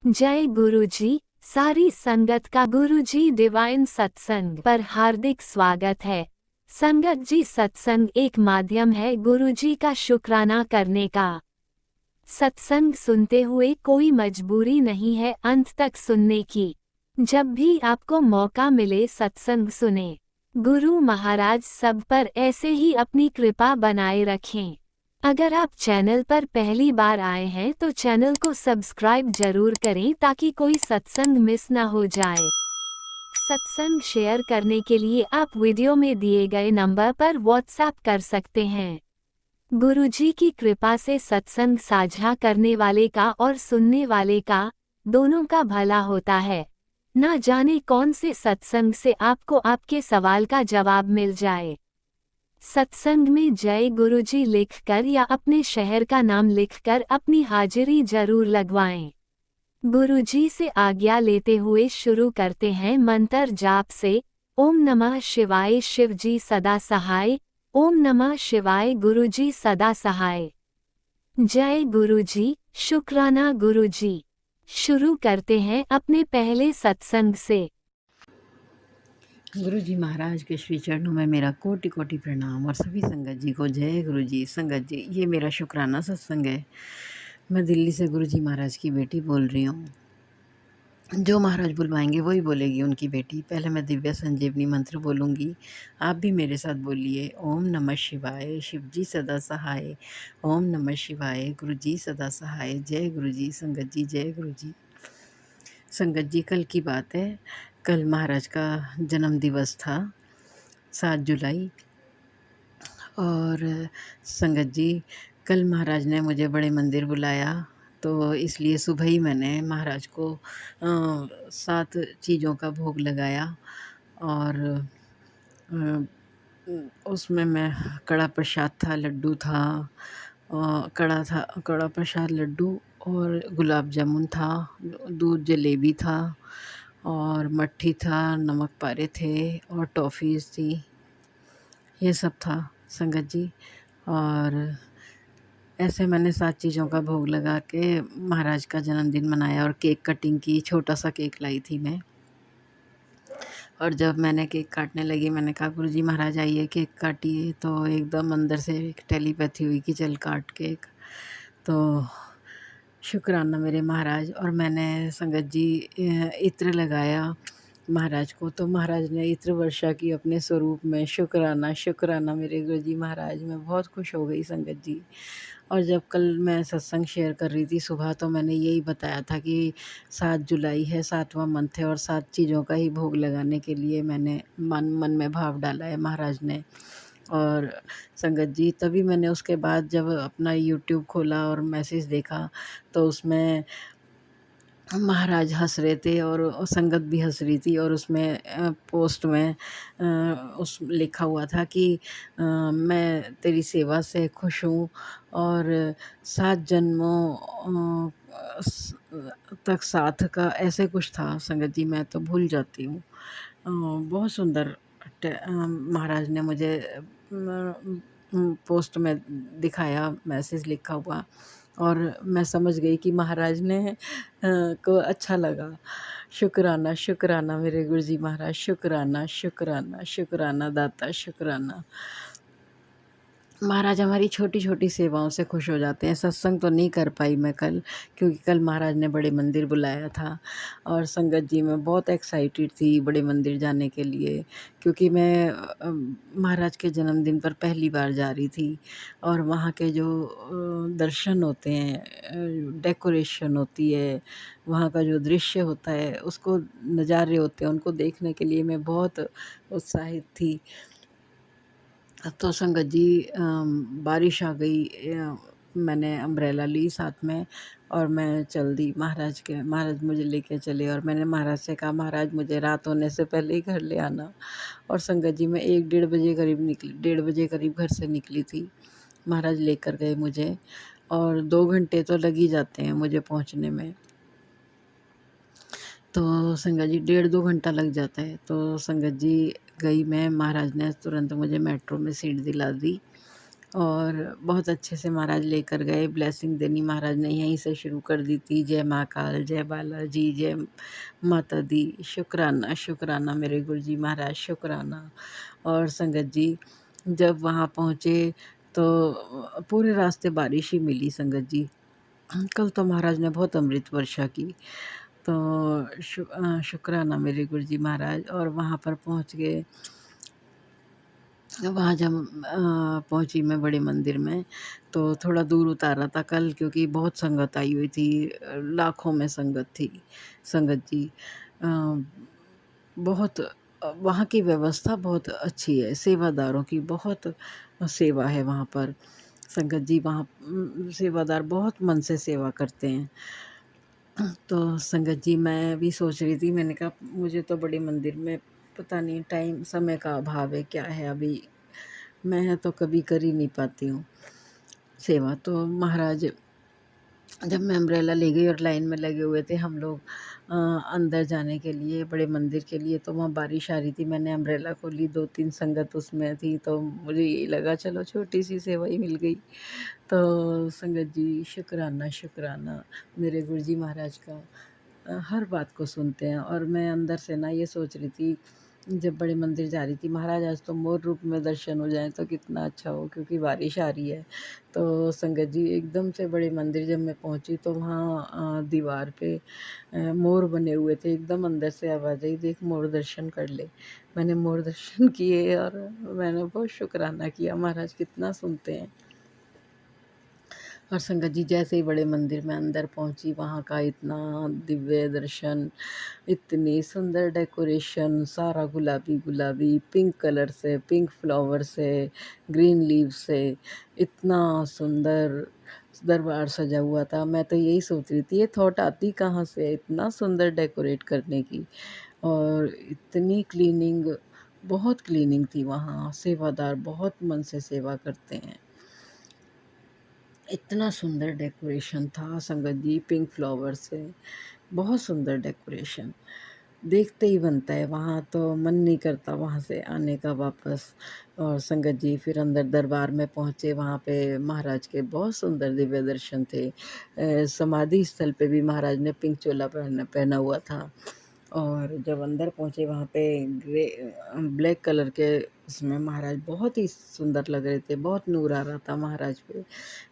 जय गुरुजी। सारी संगत का गुरुजी डिवाइन सत्संग पर हार्दिक स्वागत है। संगत जी, सत्संग एक माध्यम है गुरुजी का शुक्राना करने का। सत्संग सुनते हुए कोई मजबूरी नहीं है अंत तक सुनने की। जब भी आपको मौका मिले सत्संग सुने। गुरु महाराज सब पर ऐसे ही अपनी कृपा बनाए रखें। अगर आप चैनल पर पहली बार आए हैं तो चैनल को सब्सक्राइब जरूर करें ताकि कोई सत्संग मिस ना हो जाए। सत्संग शेयर करने के लिए आप वीडियो में दिए गए नंबर पर व्हाट्सएप कर सकते हैं। गुरुजी की कृपा से सत्संग साझा करने वाले का और सुनने वाले का, दोनों का भला होता है। ना जाने कौन से सत्संग से आपको आपके सवाल का जवाब मिल जाए। सत्संग में जय गुरुजी लिखकर या अपने शहर का नाम लिखकर अपनी हाजिरी जरूर लगवाएं। गुरुजी से आज्ञा लेते हुए शुरू करते हैं मंत्र जाप से। ओम नमः शिवाय, शिवजी सदा सहाय। ओम नमः शिवाय, गुरुजी सदा सहाय। जय गुरुजी, शुक्राना गुरुजी। शुरू करते हैं अपने पहले सत्संग से। गुरु जी महाराज के श्री चरणों में मेरा कोटि कोटि प्रणाम और सभी संगत जी को जय गुरु जी। संगत जी, ये मेरा शुक्राना सत्संग है। मैं दिल्ली से गुरु जी महाराज की बेटी बोल रही हूँ। जो महाराज बुलवाएंगे वही बोलेगी उनकी बेटी। पहले मैं दिव्या संजीवनी मंत्र बोलूँगी, आप भी मेरे साथ बोलिए। ओम नमः शिवाय, शिव जी सदा सहाय। ओम नमः शिवाय, गुरु जी सदा सहाय। जय गुरु जी। संगत जी, जय गुरु जी। संगत जी, कल की बात है, कल महाराज का जन्म दिवस था, 7 जुलाई। और संगत जी, कल महाराज ने मुझे बड़े मंदिर बुलाया, तो इसलिए सुबह ही मैंने महाराज को 7 चीज़ों का भोग लगाया। और उसमें मैं कड़ा प्रसाद था, लड्डू था, कड़ा प्रसाद, लड्डू और गुलाब जामुन था, दूध जलेबी था और मट्ठी था, नमक पारे थे और टॉफ़ीज़ थी। ये सब था संगत जी। और ऐसे मैंने 7 चीज़ों का भोग लगा के महाराज का जन्मदिन मनाया और केक कटिंग की। छोटा सा केक लाई थी मैं। और जब मैंने केक काटने लगी, मैंने कहा गुरुजी महाराज आइए केक काटिए, तो एकदम अंदर से एक टेलीपैथी हुई कि चल काट केक। तो शुक्राना मेरे महाराज। और मैंने संगत जी इत्र लगाया महाराज को, तो महाराज ने इत्र वर्षा की अपने स्वरूप में। शुक्राना शुक्राना मेरे गुरुजी महाराज। मैं बहुत खुश हो गई संगत जी। और जब कल मैं सत्संग शेयर कर रही थी सुबह, तो मैंने यही बताया था कि 7 जुलाई है, 7वां मंथ है और 7 चीज़ों का ही भोग लगाने के लिए मैंने मन में भाव डाला है महाराज ने। और संगत जी, तभी मैंने उसके बाद जब अपना यूट्यूब खोला और मैसेज देखा, तो उसमें महाराज हँस रहे थे और संगत भी हँस रही थी। और उसमें पोस्ट में उस लिखा हुआ था कि मैं तेरी सेवा से खुश हूँ और 7 जन्मों तक साथ का, ऐसे कुछ था संगत जी, मैं तो भूल जाती हूँ। बहुत सुंदर महाराज ने मुझे पोस्ट में दिखाया, मैसेज लिखा हुआ। और मैं समझ गई कि महाराज ने को अच्छा लगा। शुक्राना शुक्राना मेरे गुरुजी महाराज। शुक्राना शुक्राना शुक्राना दाता, शुक्राना। महाराज हमारी छोटी-छोटी सेवाओं से खुश हो जाते हैं। सत्संग तो नहीं कर पाई मैं कल, क्योंकि कल महाराज ने बड़े मंदिर बुलाया था। और संगत जी, मैं बहुत एक्साइटेड थी बड़े मंदिर जाने के लिए, क्योंकि मैं महाराज के जन्मदिन पर पहली बार जा रही थी। और वहाँ के जो दर्शन होते हैं, डेकोरेशन होती है, वहाँ का जो दृश्य होता है, उसको नज़ारे होते हैं, उनको देखने के लिए मैं बहुत उत्साहित थी। तो संगत जी, बारिश आ गई। मैंने अम्ब्रेला ली साथ में और मैं चल दी महाराज के। महाराज मुझे लेके चले और मैंने महाराज से कहा, महाराज मुझे रात होने से पहले ही घर ले आना। और संगत जी, मैं 1 डेढ़ बजे करीब निकली, 1:30 बजे करीब घर से निकली थी। महाराज लेकर गए मुझे और 2 घंटे तो लग ही जाते हैं मुझे पहुँचने में। तो संगत जी, 1.5-2 घंटा लग जाता है। तो संगत जी, गई मैं, महाराज ने तुरंत मुझे मेट्रो में सीट दिला दी और बहुत अच्छे से महाराज लेकर गए। ब्लेसिंग देनी महाराज ने यहीं से शुरू कर दी थी। जय महाकाल, जय बालाजी, जय माता दी, शुक्राना शुक्राना मेरे गुरुजी महाराज, शुक्राना। और संगत जी जब वहाँ पहुँचे तो पूरे रास्ते बारिश ही मिली संगत जी। कल तो महाराज ने बहुत अमृत वर्षा की। तो शुक्राना मेरे गुरुजी महाराज। और वहाँ पर पहुँच गए। वहाँ जब पहुँची मैं बड़े मंदिर में, तो थोड़ा दूर उतारा था कल, क्योंकि बहुत संगत आई हुई थी, लाखों में संगत थी संगत जी। अ, बहुत वहाँ की व्यवस्था बहुत अच्छी है, सेवादारों की बहुत सेवा है वहाँ पर। संगत जी वहाँ सेवादार बहुत मन से सेवा करते हैं। तो संगत जी मैं भी सोच रही थी, मैंने कहा मुझे तो बड़े मंदिर में पता नहीं टाइम समय का अभाव है क्या है, अभी मैं तो कभी कर ही नहीं पाती हूँ सेवा। तो महाराज जब मैं अम्ब्रेला ले गई और लाइन में लगे हुए थे हम लोग अंदर जाने के लिए बड़े मंदिर के लिए, तो वहाँ बारिश आ रही थी। मैंने अम्ब्रेला को ली, 2-3 संगत उसमें थी, तो मुझे यही लगा चलो छोटी सी सेवा ही मिल गई। तो संगत जी शुक्राना शुक्राना मेरे गुरुजी महाराज का। हर बात को सुनते हैं। और मैं अंदर से ना ये सोच रही थी, जब बड़े मंदिर जा रही थी, महाराज आज तो मोर रूप में दर्शन हो जाएँ तो कितना अच्छा हो, क्योंकि बारिश आ रही है। तो संगत जी एकदम से बड़े मंदिर जब मैं पहुँची तो वहाँ दीवार पे मोर बने हुए थे। एकदम अंदर से आवाज़ आई, देख मोर दर्शन कर ले। मैंने मोर दर्शन किए और मैंने बहुत शुक्राना किया, महाराज कितना सुनते हैं। और संगत जी जैसे ही बड़े मंदिर में अंदर पहुंची, वहाँ का इतना दिव्य दर्शन, इतनी सुंदर डेकोरेशन, सारा गुलाबी गुलाबी पिंक कलर से, पिंक फ्लावर से, ग्रीन लीव से, इतना सुंदर दरबार सजा हुआ था। मैं तो यही सोच रही थी ये थॉट आती कहाँ से है इतना सुंदर डेकोरेट करने की। और इतनी क्लीनिंग, बहुत क्लीनिंग थी वहाँ, सेवादार बहुत मन से सेवा करते हैं। इतना सुंदर डेकोरेशन था संगत जी, पिंक फ्लावर से, बहुत सुंदर डेकोरेशन। देखते ही बनता है, वहाँ तो मन नहीं करता वहाँ से आने का वापस। और संगत जी फिर अंदर दरबार में पहुँचे, वहाँ पे महाराज के बहुत सुंदर दिव्य दर्शन थे। समाधि स्थल पे भी महाराज ने पिंक चोला पहना पहना हुआ था। और जब अंदर पहुँचे वहाँ पे ब्लैक कलर के उसमें महाराज बहुत ही सुंदर लग रहे थे, बहुत नूर आ रहा था महाराज पे।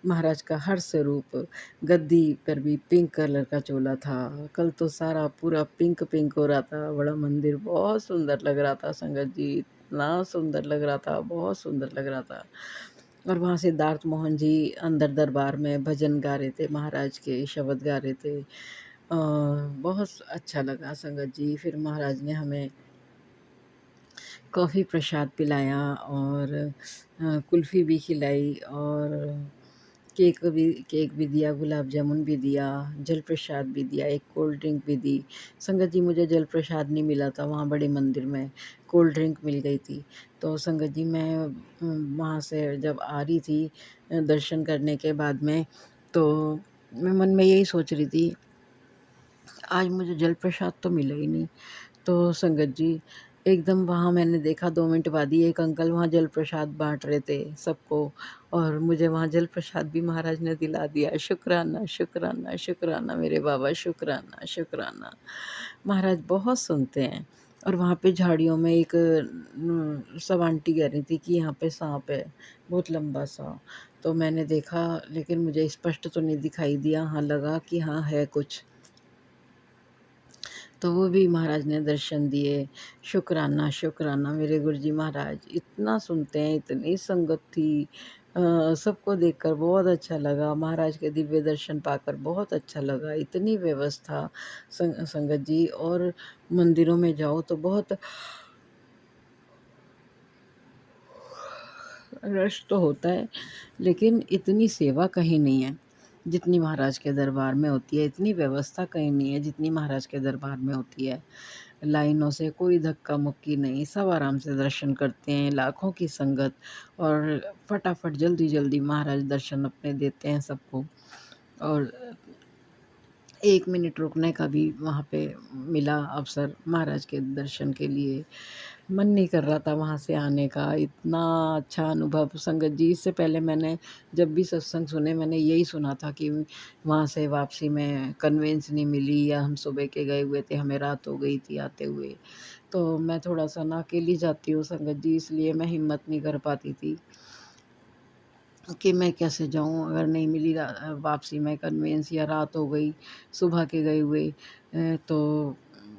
महाराज का हर स्वरूप, गद्दी पर भी पिंक कलर का चोला था। कल तो सारा पूरा पिंक पिंक हो रहा था, बड़ा मंदिर बहुत सुंदर लग रहा था संगत जी, इतना सुंदर लग रहा था, बहुत सुंदर लग रहा था। और वहाँ सिद्धार्थ मोहन जी अंदर दरबार में भजन गा रहे थे, महाराज के शब्द गा रहे थे। बहुत अच्छा लगा संगत जी। फिर महाराज ने हमें कॉफ़ी प्रसाद पिलाया और कुल्फ़ी भी खिलाई और केक भी दिया, गुलाब जामुन भी दिया, जल प्रसाद भी दिया, एक कोल्ड ड्रिंक भी दी। संगत जी मुझे जल प्रसाद नहीं मिला था वहाँ बड़े मंदिर में, कोल्ड ड्रिंक मिल गई थी। तो संगत जी मैं वहाँ से जब आ रही थी दर्शन करने के बाद में, तो मैं मन में यही सोच रही थी, आज मुझे जल प्रसाद तो मिला ही नहीं। तो संगत जी एकदम वहाँ मैंने देखा 2 मिनट बाद ही एक अंकल वहाँ जल प्रसाद बाँट रहे थे सबको, और मुझे वहाँ जल प्रसाद भी महाराज ने दिला दिया। शुक्राना, शुक्राना, शुक्राना मेरे बाबा, शुक्राना, शुक्राना। महाराज बहुत सुनते हैं। और वहाँ पे झाड़ियों में एक सब आंटी कह रही थी कि यहाँ पे साँप है, बहुत लंबा-सा। तो मैंने देखा, लेकिन मुझे स्पष्ट तो नहीं दिखाई दिया। हाँ, लगा कि हाँ, है कुछ। तो वो भी महाराज ने दर्शन दिए। शुक्राना, शुक्राना मेरे गुरुजी महाराज, इतना सुनते हैं, इतनी संगत थी। सबको देखकर बहुत अच्छा लगा, महाराज के दिव्य दर्शन पाकर बहुत अच्छा लगा। इतनी व्यवस्था संगत जी। और मंदिरों में जाओ तो बहुत रश तो होता है, लेकिन इतनी सेवा कहीं नहीं है जितनी महाराज के दरबार में होती है। इतनी व्यवस्था कहीं नहीं है जितनी महाराज के दरबार में होती है। लाइनों से कोई धक्का-मुक्की नहीं, सब आराम से दर्शन करते हैं, लाखों की संगत, और फटाफट जल्दी-जल्दी महाराज दर्शन अपने देते हैं सबको। और 1 मिनट रुकने का भी वहाँ पे मिला अवसर महाराज के दर्शन के लिए। मन नहीं कर रहा था वहाँ से आने का, इतना अच्छा अनुभव संगत जी। इससे पहले मैंने जब भी सत्संग सुने मैंने यही सुना था कि वहाँ से वापसी में कन्वेंस नहीं मिली, या हम सुबह के गए हुए थे, हमें रात हो गई थी आते हुए। तो मैं थोड़ा-सा ना अकेली जाती हूँ संगत जी, इसलिए मैं हिम्मत नहीं कर पाती थी कि मैं कैसे जाऊँ अगर नहीं मिली वापसी में कन्वेंस, या रात हो गई सुबह के गए हुए। तो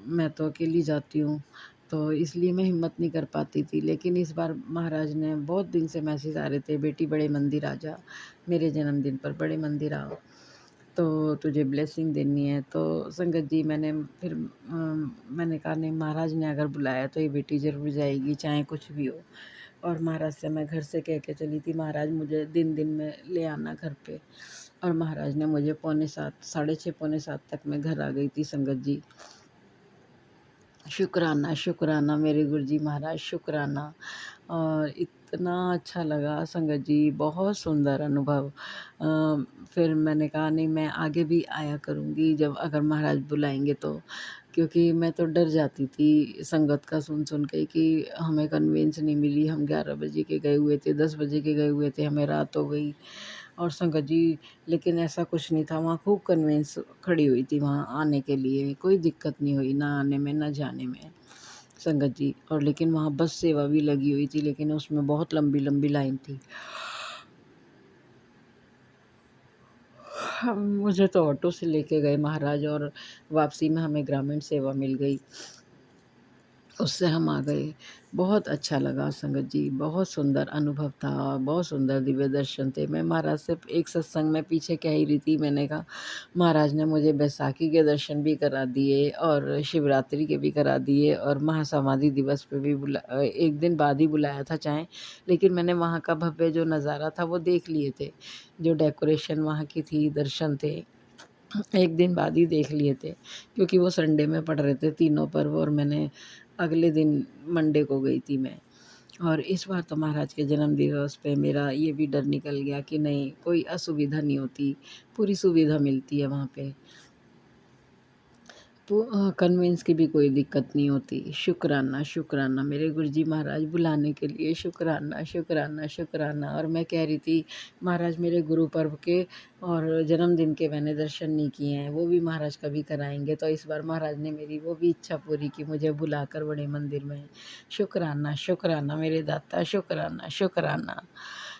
मैं तो अकेली जाती हूँ, तो इसलिए मैं हिम्मत नहीं कर पाती थी। लेकिन इस बार महाराज ने बहुत दिन से मैसेज आ रहे थे, बेटी बड़े मंदिर आ जा, मेरे जन्मदिन पर बड़े मंदिर आओ, तो तुझे ब्लेसिंग देनी है। तो संगत जी मैंने फिर मैंने कहा नहीं, महाराज ने अगर बुलाया तो ये बेटी ज़रूर जाएगी, चाहे कुछ भी हो। और महाराज से मैं घर से कह के चली थी, महाराज मुझे दिन में ले आना घर पे। और महाराज ने मुझे 6:45 6:30 7 तक मैं घर आ गई थी संगत जी। शुक्राना, शुक्राना मेरे गुरुजी महाराज, शुक्राना। और इतना अच्छा लगा संगत जी, बहुत सुंदर अनुभव। फिर मैंने कहा नहीं, मैं आगे भी आया करूँगी जब अगर महाराज बुलाएँगे तो। क्योंकि मैं तो डर जाती थी संगत का सुन के कि हमें कन्वेंस नहीं मिली, हम 11 बजे के गए हुए थे, 10 बजे के गए हुए थे, हमें रात हो गई। और संगत जी लेकिन ऐसा कुछ नहीं था, वहाँ खूब कन्वेंस खड़ी हुई थी वहाँ आने के लिए, कोई दिक्कत नहीं हुई ना आने में ना जाने में संगत जी। और लेकिन वहाँ बस सेवा भी लगी हुई थी, लेकिन उसमें बहुत लंबी लाइन थी। मुझे तो ऑटो से लेके गए महाराज, और वापसी में हमें ग्रामीण सेवा मिल गई, उससे हम आ गए। बहुत अच्छा लगा संगत जी, बहुत सुंदर अनुभव था, बहुत सुंदर दिव्य दर्शन थे। मैं महाराज से एक सत्संग में पीछे कह ही रही थी, मैंने कहा महाराज ने मुझे बैसाखी के दर्शन भी करा दिए और शिवरात्रि के भी करा दिए, और महासमाधि दिवस पे भी एक दिन बाद ही बुलाया था चाहे, लेकिन मैंने वहाँ का भव्य जो नज़ारा था वो देख लिए थे, जो डेकोरेशन वहाँ की थी, दर्शन थे, एक दिन बाद ही देख लिए थे, क्योंकि वो संडे में पड़ रहे थे तीनों पर्व, और मैंने अगले दिन मंडे को गई थी मैं। और इस बार तो महाराज के जन्म दिवस पे मेरा ये भी डर निकल गया कि नहीं, कोई असुविधा नहीं होती, पूरी सुविधा मिलती है वहाँ पे, कन्वेंस की भी कोई दिक्कत नहीं होती। शुक्राना, शुक्राना मेरे गुरुजी महाराज बुलाने के लिए, शुक्राना, शुक्राना, शुक्राना। और मैं कह रही थी महाराज मेरे गुरु पर्व के और जन्मदिन के मैंने दर्शन नहीं किए हैं, वो भी महाराज कभी कराएँगे। तो इस बार महाराज ने मेरी वो भी इच्छा पूरी की, मुझे बुलाकर बड़े मंदिर में। शुक्राना, शुक्राना मेरे दाता, शुक्राना, शुक्राना,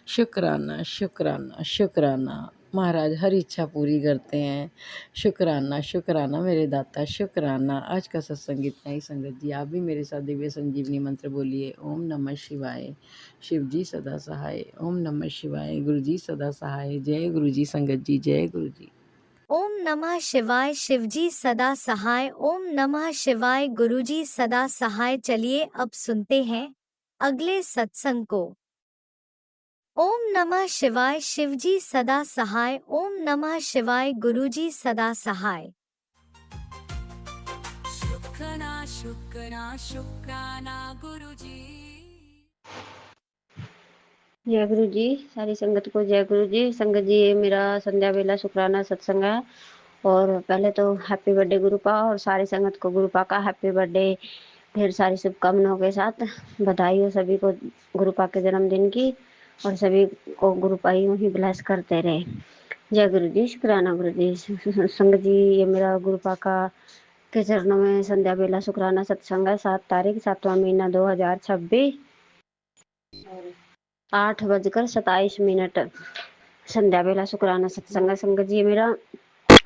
शुक्राना, शुक्राना, शुक्राना। महाराज हर इच्छा पूरी करते हैं। शुक्राना, शुक्राना मेरे दाता, शुक्राना। आज का सत्संग इतना ही संगत जी। आप भी मेरे साथ दिव्य संजीवनी मंत्र बोलिए, ओम नमः शिवाय। शिव जी सदा सहाय। ओम नमः शिवाय। गुरु जी सदा सहाय। जय गुरु जी संगत जी, जय गुरु जी। ओम नमः शिवाय। शिवजी सदा सहाय। ओम नमः शिवाय। गुरुजी सदा सहाय। चलिए अब सुनते हैं अगले सत्संग को। ओम नमः शिवाय। शिवजी सदा सहाय। ओम नमः शिवाय। गुरुजी सदा सहाय। शुक्राना शुक्राना शुक्राना गुरुजी। जय गुरु जी। सारी संगत को जय गुरु जी। संगत जी ये मेरा संध्या बेला शुक्राना सत्संग है, और पहले तो हैप्पी बर्थडे गुरुपा, और सारी संगत को गुरुपा का हैप्पी बर्थडे। ढेर सारी शुभकामनाओं के साथ बधाई हो सभी को गुरुपा के जन्मदिन की, और सभी को गुरुपा यूं ही ब्लेस करते रहे। जय गुरु जी। शुक्राना गुरु जी। संगत जी ये मेरा गुरुपा का के चरणों में संध्या बेला शुक्राना सत्संग है। 7 तारीख 7वां महीना 2026, 8:27 संध्या बेला शुक्राना सत्संग संगत जी मेरा।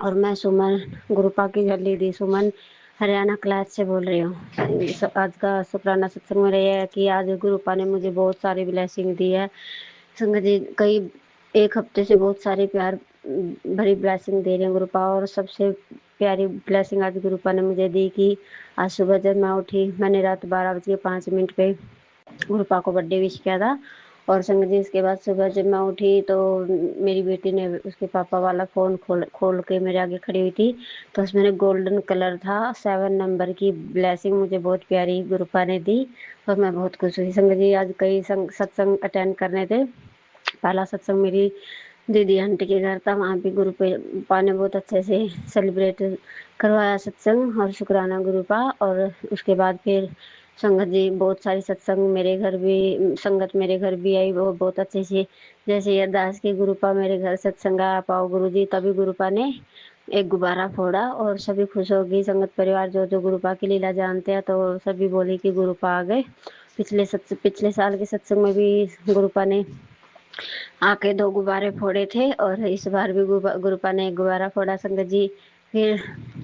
और मैं सुमन गुरुपा की झल्ली दी सुमन हरियाणा क्लास से बोल रही हूँ। आज का शुक्राना सत्संग मेरा यह है कि आज गुरुपा ने मुझे बहुत सारी ब्लेसिंग दी है संगत जी। कई एक हफ्ते से बहुत सारी प्यार भरी ब्लेसिंग दे रहे हैं गुरुपा, और सबसे प्यारी ब्लेसिंग आज गुरुपा ने मुझे दी कि आज सुबह जब मैं उठी मैंने रात 12:05 पे गुरुपा को बर्थडे विश किया था। और संगत जी इसके बाद सुबह जब मैं उठी तो मेरी बेटी ने उसके पापा वाला फ़ोन खोल के मेरे आगे खड़ी हुई थी, तो उसमें गोल्डन कलर था, 7 नंबर की ब्लेसिंग मुझे बहुत प्यारी गुरुपा ने दी, और मैं बहुत खुश हुई। संगत जी आज कई सत्संग अटेंड करने थे। पहला सत्संग मेरी दीदी आंटी के घर था, वहाँ भी गुरुपा ने बहुत अच्छे से सेलिब्रेट करवाया सत्संग और शुक्राना गुरुपा। और उसके बाद फिर संगत जी बहुत सारी सत्संग मेरे घर भी, संगत मेरे घर भी आई, वो बहुत अच्छे से। जैसे अरदास की गुरुपा मेरे घर सत्संग आ पाओ गुरु जी, तभी गुरुपा ने एक गुब्बारा फोड़ा और सभी खुश हो गई। संगत परिवार जो जो गुरुपा की लीला जानते हैं तो सभी बोले कि गुरुपा आ गए। पिछले साल के सत्संग में भी गुरुपा ने आके 2 गुब्बारे फोड़े थे और इस बार भी गुरुपा ने 1 गुब्बारा फोड़ा। संगत जी फिर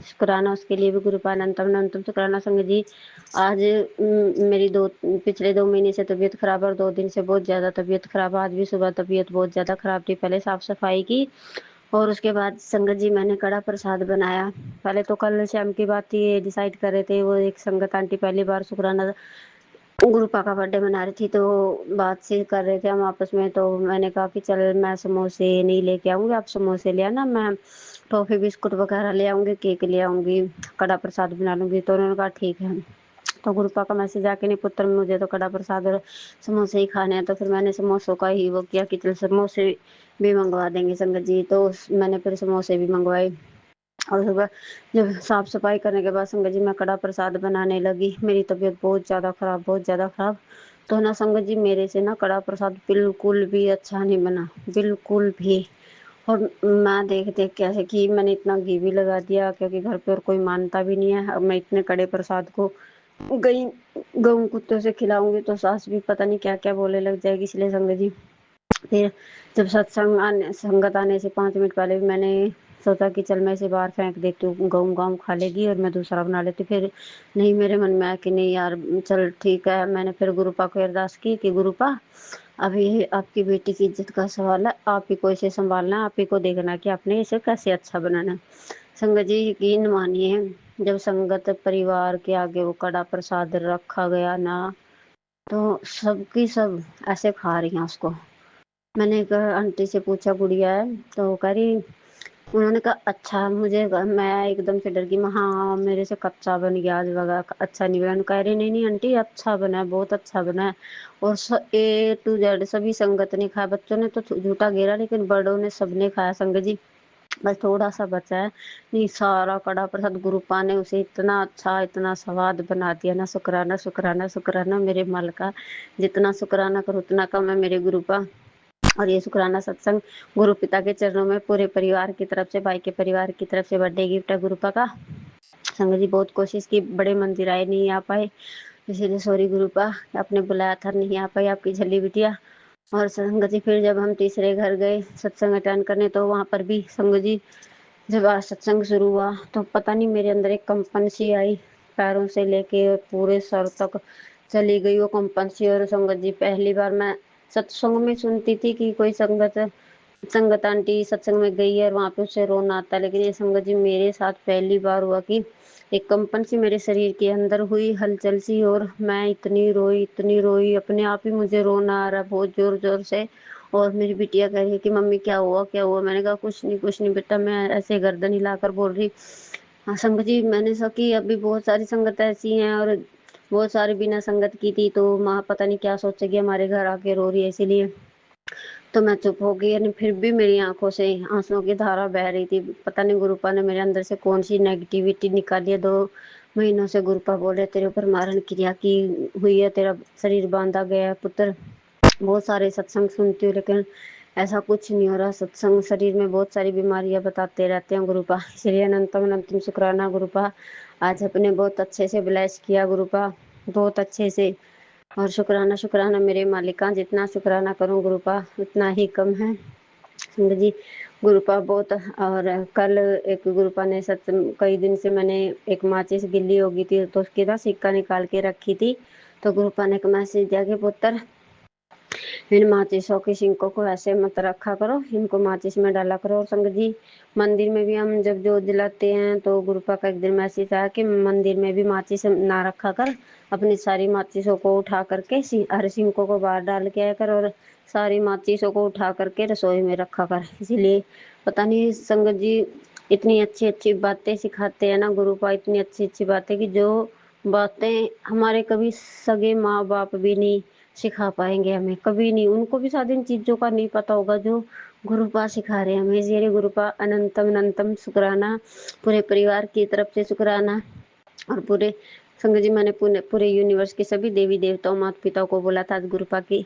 शुक्राना उसके लिए भी गुरुपा अनंतम शुक्राना। संगत जी आज मेरी पिछले 2 महीने से तबीयत खराब और 2 दिन से बहुत ज़्यादा तबीयत खराब। आज भी सुबह तबीयत बहुत ज़्यादा खराब थी। पहले साफ सफाई की और उसके बाद संगत जी मैंने कड़ा प्रसाद बनाया। पहले तो कल शाम की बात थी, डिसाइड कर रहे थे। वो एक संगत आंटी पहली बार शुक्राना गुरुपा का बर्थडे मना रही थी तो बातचीत कर रहे थे हम आपस में। तो मैंने कहा कि चल मैं समोसे नहीं लेके आऊँगी, आप समोसे ले आना, मैं टॉफ़ी बिस्कुट वगैरह ले आऊँगी, केक ले आऊँगी, कड़ा प्रसाद बना लूँगी। तो उन्होंने कहा ठीक है। तो गुरुपा का मैसेज आके नहीं पुत्र मुझे तो कड़ा प्रसाद और समोसे ही खाने हैं। तो फिर मैंने समोसों का ही वो किया कि चल समोसे भी मंगवा देंगे संगत जी। तो मैंने फिर समोसे भी मंगवाए। और सुबह जब साफ सफाई करने के बाद संगत जी मैं कड़ा प्रसाद बनाने लगी। मेरी तबीयत बहुत ज़्यादा खराब, बहुत ज़्यादा खराब। तो ना संगत जी मेरे से ना कड़ा प्रसाद बिल्कुल भी अच्छा नहीं बना, बिल्कुल भी। और मैं देख देख के ऐसे कि मैंने इतना घी भी लगा दिया क्योंकि घर पे और कोई मानता भी नहीं है। अब मैं इतने कड़े प्रसाद को गई गऊ कुत्तों से खिलाऊंगी तो सास भी पता नहीं क्या क्या बोलने लग जाएगी। इसलिए संगत जी फिर जब संगत आने से 5 मिनट पहले भी मैंने सोचा कि चल मैं इसे बाहर फेंक देती हूँ, गाँव खा लेगी और मैं दूसरा बना लेती। फिर नहीं, मेरे मन में आया कि नहीं यार चल ठीक है। मैंने फिर गुरुपा को अरदास की कि गुरुपा अभी आपकी बेटी की इज्जत का सवाल है, आप ही को इसे संभालना है, आप ही को देखना कि आपने इसे कैसे अच्छा बनाना है। संगत जी यकीन मानिए जब संगत परिवार के आगे वो कड़ा प्रसाद रखा गया ना, तो सबकी सब ऐसे खा रही हैं उसको। मैंने एक आंटी से पूछा गुड़िया है, तो वो कह रही, उन्होंने कहा अच्छा मैं एकदम से डर गई। मैं हाँ मेरे से कच्चा बन गया आज वगैरह, अच्छा नहीं बना। कह रही नहीं नहीं आंटी अच्छा बना है, बहुत अच्छा बना है। और A to Z सभी संगत ने खाया। बच्चों ने तो झूठा घेरा लेकिन बड़ों ने सबने खाया संगत जी। बस थोड़ा सा बचा है। नहीं सारा कड़ा प्रसाद गुरुपा ने उसे इतना अच्छा इतना स्वाद बना दिया ना। शुक्राना शुक्राना शुक्राना मेरे माल का। जितना शुक्राना करो उतना कम है मेरे गुरुपा। और ये शुक्राना सत्संग गुरु पिता के चरणों में पूरे परिवार की तरफ से, भाई के परिवार की तरफ से बर्थडे गिफ्ट है गुरुपा का। संगत जी बहुत कोशिश की, बड़े मंदिर आए नहीं आ पाए, इसीलिए सॉरी गुरुपा, आपने बुलाया था नहीं आ पाई आपकी झल्ली बिटिया। और संगत जी फिर जब हम तीसरे घर गए सत्संग अटेंड करने तो वहाँ पर भी संगत जी जब आज सत्संग शुरू हुआ तो पता नहीं मेरे अंदर एक कंपन सी आई, पैरों से लेके पूरे सर तक चली गई वो कंपन सी। और संगत जी पहली बार मैं सत्संग में सुनती थी कि कोई संगत आंटी सत्संग में गई है और वहाँ पे उसे रोना आता है, लेकिन ये संगत जी मेरे साथ पहली बार हुआ कि एक कंपन सी मेरे शरीर के अंदर हुई, हलचल सी। और मैं इतनी रोई, अपने आप ही मुझे रोना आ रहा बहुत जोर जोर से। और मेरी बिटिया कह रही है कि मम्मी क्या हुआ क्या हुआ। मैंने कहा कुछ नहीं बेटा, मैं ऐसे गर्दन हिलाकर बोल रही। हाँ संगत जी मैंने सोचा कि अभी बहुत सारी संगत ऐसी हैं और बहुत सारी बिना संगत की थी, तो माँ पता नहीं क्या सोचेगी हमारे घर आके रो रही है, इसीलिए तो मैं चुप हो गई। यानी फिर भी मेरी आंखों से आंसुओं की धारा बह रही थी। पता नहीं गुरुपा ने मेरे अंदर से कौन सी नेगेटिविटी निकाली है। 2 महीनों से गुरुपा बोले तेरे ऊपर मारण क्रिया की हुई है, तेरा शरीर बांधा गया है पुत्र। बहुत सारे सत्संग सुनती हूँ लेकिन ऐसा कुछ नहीं हो रहा। सत्संग शरीर में बहुत सारी बीमारियां बताते रहते हैं गुरुपा, इसलिए अनंतम शुक्राना गुरुपा। आज अपने बहुत अच्छे से ब्लेस किया गुरुपा, बहुत अच्छे से। और शुक्राना शुक्राना मेरे मालिका, जितना शुक्राना करूं गुरुपा उतना ही कम है। संगत जी गुरुपा बहुत। और कल एक गुरुपा ने कई दिन से मैंने एक माचिस गिल्ली हो गई थी तो उसकी ना सिक्का निकाल के रखी थी। तो गुरुपा ने एक मैसेज दिया कि पुत्र इन माचिसों के सिंकों को ऐसे मत रखा करो, इनको माचिस में डाला करो। और संगत जी मंदिर में भी हम जब जोत जलाते हैं तो गुरुपा का एक दिन मैसेज आया कि मंदिर में भी माचिस ना रखा कर, अपनी सारी माचिसों को उठा करके हर सिंकों को बाहर डाल के आया कर और सारी माचिसों को उठा करके रसोई में रखा कर। इसीलिए पता नहीं संगत जी इतनी अच्छी अच्छी बातें सिखाते हैं ना गुरुपा, इतनी अच्छी अच्छी बातें कि जो बातें हमारे कभी सगे माँ बाप भी नहीं सिखा पाएंगे हमें, कभी नहीं। उनको भी शायद इन चीज़ों का नहीं पता होगा जो गुरुपा सिखा रहे हैं हमें। जी गुरुपा अनंतम अनंतम शुक्राना, पूरे परिवार की तरफ से शुक्राना। और पूरे संगत जी, मैंने पूरे यूनिवर्स के सभी देवी देवताओं माता पिताओं को बोला था आज गुरुपा की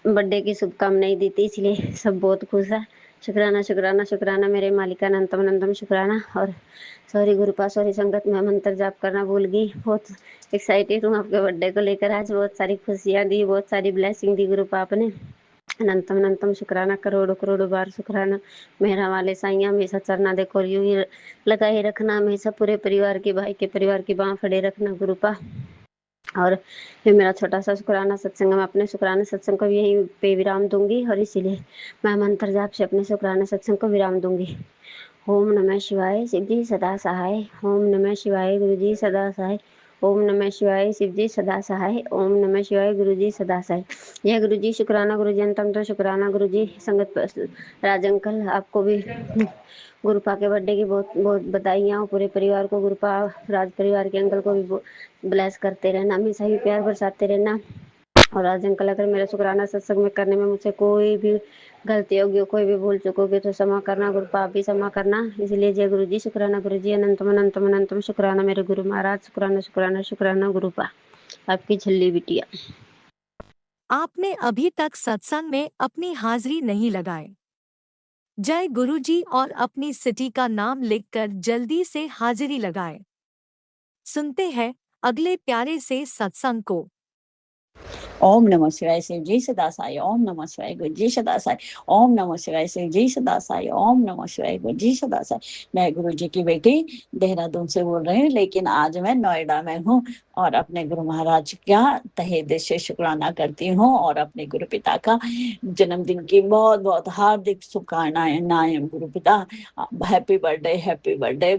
बर्थडे की शुभकामनाएं दी थी, इसलिए सब बहुत खुश है। शुक्राना शुक्राना शुक्राना मेरे मालिका, अनंतम अनंतम शुक्राना। और सॉरी गुरुपा, सॉरी संगत, मैं मंत्र जाप करना भूल गई। बहुत एक्साइटेड हूँ आपके बर्थडे को लेकर। आज बहुत सारी खुशियाँ दी, बहुत सारी ब्लेसिंग दी गुरुपा आपने। अनंतम अनंतम शुक्राना, करोड़ों करोड़ों बार शुक्राना। मेहरा वाले साइयां हमेशा चरना देखो यूं ही लगाए रखना, हमेशा पूरे परिवार की, भाई के परिवार की बाँह फड़े रखना गुरुपा। और ये मेरा छोटा सा शुक्राना सत्संग, मैं अपने शुक्राना सत्संग को यहीं पे विराम दूंगी, और इसीलिए मैं मंत्र जाप से अपने शुक्राना सत्संग को विराम दूंगी। ओम नमः शिवाय, शिव जी सदा सहाय। ओम नमः शिवाय, गुरु जी सदा सहाय। ओम नमः शिवाय, शिव जी सदा सहाय। ओम नमः शिवाय, गुरु जी सदा सहाय। जय गुरु जी, शुक्राना गुरु जी, अंतम तो शुक्राना गुरु जी। संगत राज अंकल, आपको भी गुरुपा के बर्थडे की बहुत बहुत बधाइयाँ हो। पूरे परिवार को गुरुपा, राज परिवार के अंकल को भी ब्लेस करते रहना, हमेशा ही प्यार बरसाते रहना। और राज अंकल, अगर मेरा शुक्राना सत्संग में करने में मुझसे कोई भी गलती होगी, कोई भी भूल चुकोगे तो क्षमा करना गुरुपा, आप भी क्षमा करना। इसलिए जय गुरु जी, शुक्राना गुरु जी, अनंतम अनंतम अनंतम शुक्राना मेरे गुरु महाराज, शुक्राना शुक्राना शुक्राना गुरुपा, आपकी झल्ली बिटिया। आपने अभी तक सत्संग में अपनी हाजिरी नहीं लगाए। जय गुरुजी और अपनी सिटी का नाम लिखकर जल्दी से हाजिरी लगाए। सुनते हैं अगले प्यारे से सत्संग को। ओम नमः शिवाय, शिव जी सदा साई। ओम नमः शिवाय, गुरु जी सदा साई। ओम नमः शिवाय, शिव जी सदा साई। ओम नमः शिवाय, गुरु जी सदा साई। मैं गुरु जी की बेटी देहरादून से बोल रही हूँ, लेकिन आज मैं नोएडा में हूँ और अपने गुरु महाराज का तहे दिल से शुक्राना करती हूँ और अपने गुरु पिता का जन्मदिन की बहुत बहुत हार्दिक शुभकामनाएं। गुरु पिता, हैप्पी बर्थडे, हैप्पी बर्थडे।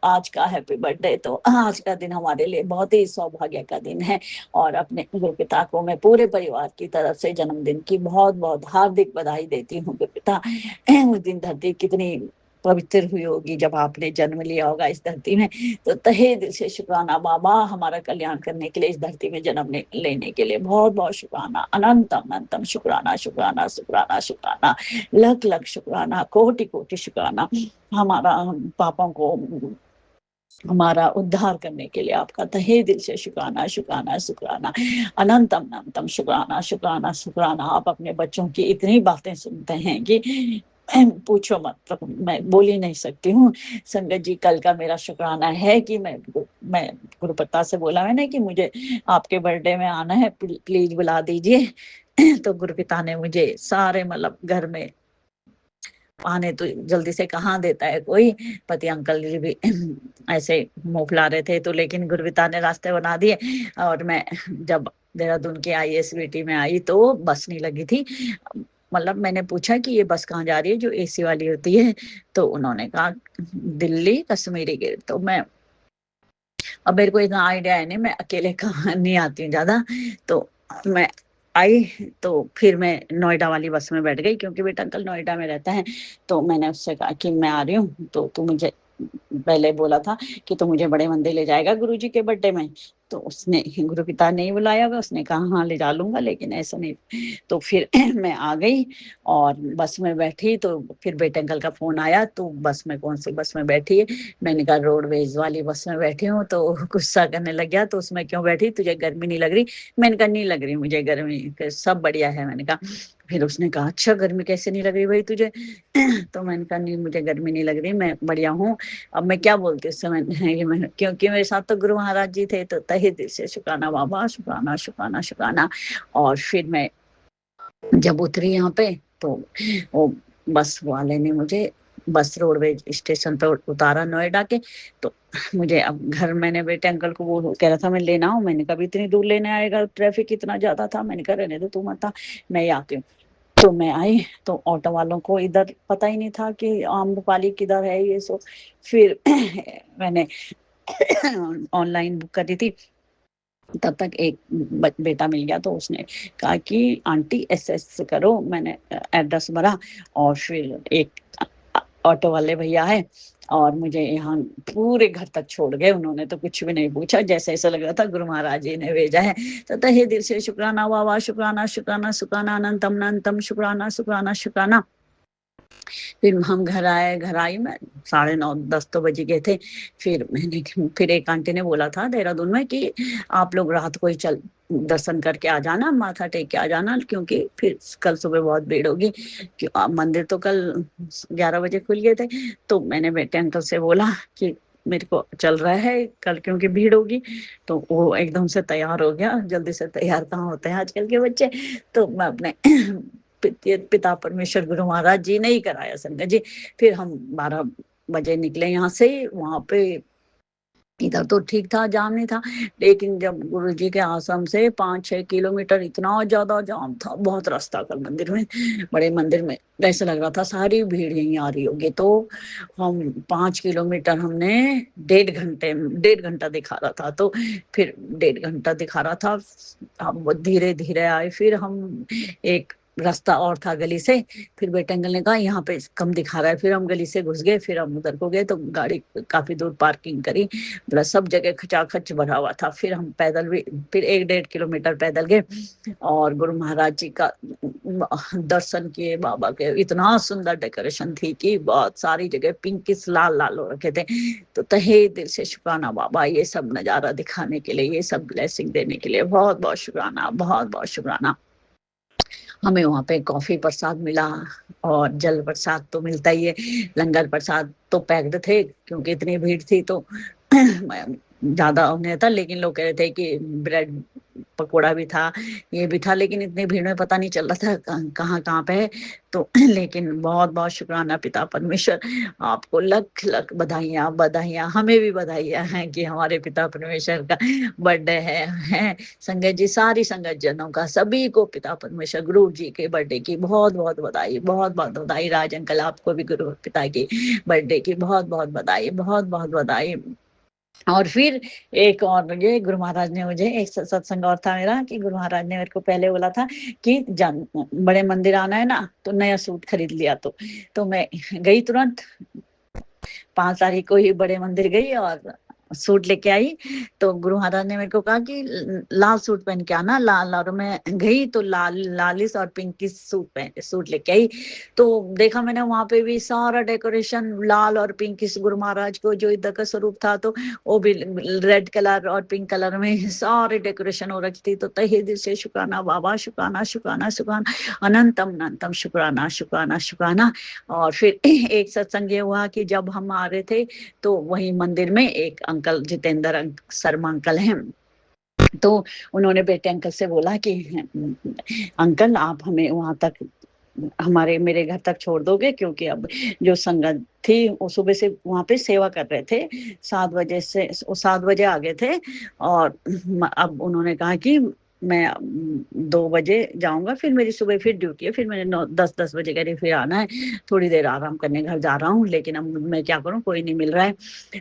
आज का हैप्पी बर्थडे, तो आज का दिन हमारे लिए बहुत ही सौभाग्य का दिन है और अपने गुरु पिता को मैं पूरे परिवार की तरफ से जन्मदिन की बहुत बहुत हार्दिक बधाई देती हूँ। गुरु पिता, उस दिन धरती कितनी पवित्र हुई होगी जब आपने जन्म लिया होगा इस धरती में, तो तहे दिल से शुक्राना बाबा, हमारा कल्याण करने के लिए इस धरती में जन्म लेने के लिए बहुत बहुत शुक्राना। अनंतम अनंतम शुक्राना शुक्राना शुक्राना शुक्राना, लख लख शुक्राना, कोटि कोटि शुक्राना। हमारा पापों को, हमारा उद्धार करने के लिए आपका तहे दिल से शुक्राना शुक्राना शुक्राना। अनंतम अनंतम शुक्राना शुक्राना शुक्राना। आप अपने बच्चों की इतनी बातें सुनते हैं कि पूछो मत, तो मैं बोल ही नहीं सकती हूँ। संगत जी, कल का मेरा शुक्राना है कि मैं गुरुपत्ता से बोला मैंने कि मुझे आपके बर्थडे में आना है, प्लीज बुला दीजिए। तो गुरुपिता ने मुझे सारे, मतलब घर में आने तो जल्दी से कहाँ देता है कोई, पति अंकल जी भी ऐसे मुंह फुला रहे थे, तो लेकिन गुरुपिता ने रास्ते बना दिए। और मैं जब देहरादून के ISBT में आई तो बस नहीं लगी थी। मतलब मैंने पूछा कि ये बस कहाँ जा रही है जो AC वाली होती है, तो उन्होंने कहा दिल्ली कश्मीरी गेट। तो मैं, अब मेरे को इतना आइडिया है नहीं, मैं अकेले कहाँ नहीं आती हूँ ज्यादा, तो मैं आई तो फिर मैं नोएडा वाली बस में बैठ गई, क्योंकि बेटा अंकल नोएडा में रहता है। तो मैंने उससे कहा कि मैं आ रही हूँ, तो तू मुझे पहले बोला था कि तू मुझे बड़े मंदिर ले जाएगा गुरुजी के बर्थडे में, तो उसने, गुरु पिता नहीं बुलाया हुआ, उसने कहा हाँ ले जा लूंगा, लेकिन ऐसा नहीं। तो फिर मैं आ गई और बस में बैठी, तो फिर बेटे अंकल का फोन आया, तो बस में, कौन सी बस में बैठी है? मैंने कहा रोडवेज वाली बस में बैठी हूँ। तो गुस्सा करने लग गया, तो उसमें क्यों बैठी, तुझे गर्मी नहीं लग रही? मैंने कहा नहीं लग रही मुझे गर्मी, सब बढ़िया है, मैंने कहा। फिर उसने कहा अच्छा गर्मी कैसे नहीं लग रही भाई तुझे? तो मैंने कहा नहीं मुझे गर्मी नहीं लग रही, मैं बढ़िया हूँ। अब मैं क्या बोलती उस समय, क्योंकि मेरे साथ तो गुरु महाराज जी थे, तो तहे दिल से शुक्राना बाबा, शुक्राना शुक्राना शुक्राना। और फिर मैं जब उतरी यहाँ पे, तो वो बस वाले ने मुझे बस रोडवेज स्टेशन पे उतारा नोएडा के। तो मुझे अब घर, मैंने बेटे अंकल को वो कह रहा था मैं लेना हूँ, मैंने कहा इतनी दूर लेने आएगा, ट्रैफिक इतना ज्यादा था, मैंने कहा रहने दो तू मत आ, मैं ही आती हूँ। तो मैं आई, तो ऑटो वालों को इधर पता ही नहीं था कि आम्रपाली किधर है ये सो। फिर मैंने ऑनलाइन बुक करी थी, तब तक एक बेटा मिल गया, तो उसने कहा कि आंटी SS करो। मैंने एड्रेस भरा और फिर एक ऑटो वाले भैया है और मुझे यहाँ पूरे घर तक छोड़ गए। उन्होंने तो कुछ भी नहीं पूछा, जैसे ऐसा लग रहा था गुरु महाराज जी ने भेजा है। तो तहे दिल से शुक्राना बाबा, शुक्राना शुक्राना शुक्राना, अनंतम अनंतम शुक्राना शुक्राना शुक्राना। फिर हम घर आई मैं 9:30-10 तो बज गए थे। फिर एक आंटी ने बोला था देहरादून में कि आप लोग रात को ही चल दर्शन करके आ जाना, माथा टेक के आ जाना, क्योंकि फिर कल सुबह बहुत भीड़ होगी। मंदिर तो कल 11 बजे खुल गए थे। तो मैंने बेटे अंकल से बोला कि मेरे को चल रहा है कल क्योंकि भीड़ होगी। तो वो एकदम से तैयार हो गया, जल्दी से तैयार कहाँ होते हैं आजकल के बच्चे। तो मैं अपने पिता परमेश्वर गुरु महाराज जी ने ही कराया संगत जी। फिर हम 12 बजे निकले यहाँ से। वहां पे इधर तो ठीक था, जाम नहीं था, लेकिन जब गुरु जी के आश्रम से 5-6 किलोमीटर इतना ज्यादा जाम था, बहुत रास्ता कल मंदिर में, बड़े मंदिर में ऐसा लग रहा था सारी भीड़ यहीं आ रही होगी। तो हम 5 किलोमीटर हमने 1.5 घंटा दिखा रहा था। तो फिर 1.5 घंटा दिखा रहा था, हम धीरे धीरे आए। फिर हम एक रास्ता और था गली से, फिर बेटे अंकल ने कहा यहाँ पे कम दिखा रहा है, फिर हम गली से घुस गए। फिर हम उधर को गए तो गाड़ी काफी दूर पार्किंग करी, मतलब सब जगह खचाखच भरा हुआ था। फिर हम पैदल भी फिर 1-1.5 किलोमीटर पैदल गए और गुरु महाराज जी का दर्शन किए। बाबा के इतना सुंदर डेकोरेशन थी कि बहुत सारी जगह पिंकिश लाल लाल हो रखे थे। तो तहे दिल से शुक्राना बाबा, ये सब नजारा दिखाने के लिए, ये सब ब्लेसिंग देने के लिए बहुत बहुत शुक्राना, बहुत बहुत शुक्राना। हमें वहाँ पे कॉफी प्रसाद मिला और जल प्रसाद तो मिलता ही है। लंगर प्रसाद तो पैक्ड थे क्योंकि इतनी भीड़ थी, तो ज्यादा नहीं था, लेकिन लोग कह रहे थे कि ब्रेड पकोड़ा भी था, ये भी था, लेकिन इतनी भीड़ में पता नहीं चल रहा था कहाँ कहाँ पे है। तो लेकिन बहुत बहुत शुक्राना पिता परमेश्वर, आपको लख लख बधाइयाँ बधाइयाँ, हमें भी बधाइयाँ हैं कि हमारे पिता परमेश्वर का बर्थडे है। संगत जी, सारी संगत जनों का, सभी को पिता परमेश्वर गुरु जी के बर्थडे की बहुत बहुत बधाई, बहुत बहुत बधाई। राज अंकल, आपको भी गुरु पिता की बर्थडे की बहुत बहुत बधाई, बहुत बहुत बधाई। और फिर एक और ये गुरु महाराज ने मुझे एक सत्संग और था मेरा कि गुरु महाराज ने मेरे को पहले बोला था कि बड़े मंदिर आना है ना तो नया सूट खरीद लिया। तो मैं गई तुरंत 5 तारीख को ही बड़े मंदिर गई और सूट लेके आई। तो गुरु महाराज ने मेरे को कहा कि लाल सूट पहन के आना, लाल। और मैं गई तो लालिस और पिंकी सूट लेके आई। तो देखा मैंने वहां पे भी सारा डेकोरेशन लाल और पिंकिश, गुरु महाराज को जो इधर का स्वरूप था तो वो भी रेड कलर और पिंक कलर में सारे डेकोरेशन हो रखी थी। तो तहे दिल से शुक्राना बाबा, शुक्राना शुक्राना शुक्राना, अनंतम अनंतम शुक्राना शुक्राना शुक्राना। और फिर एक सत्संग ये हुआ कि जब हम आ रहे थे तो वही मंदिर में एक अंकल, जितेंद्र शर्मा अंकल हैं, तो उन्होंने बेटे अंकल से बोला कि अंकल आप हमें वहां तक मेरे घर तक छोड़ दोगे, क्योंकि अब जो संगत थी वो सुबह से वहां पे सेवा कर रहे थे। 7 बजे से 7 बजे आ गए थे और अब उन्होंने कहा कि मैं 2 बजे जाऊंगा, फिर मेरी सुबह फिर ड्यूटी है, फिर मैंने 9-10 बजे करीब फिर आना है, थोड़ी देर आराम करने घर जा रहा हूँ, लेकिन अब मैं क्या करूँ, कोई नहीं मिल रहा है,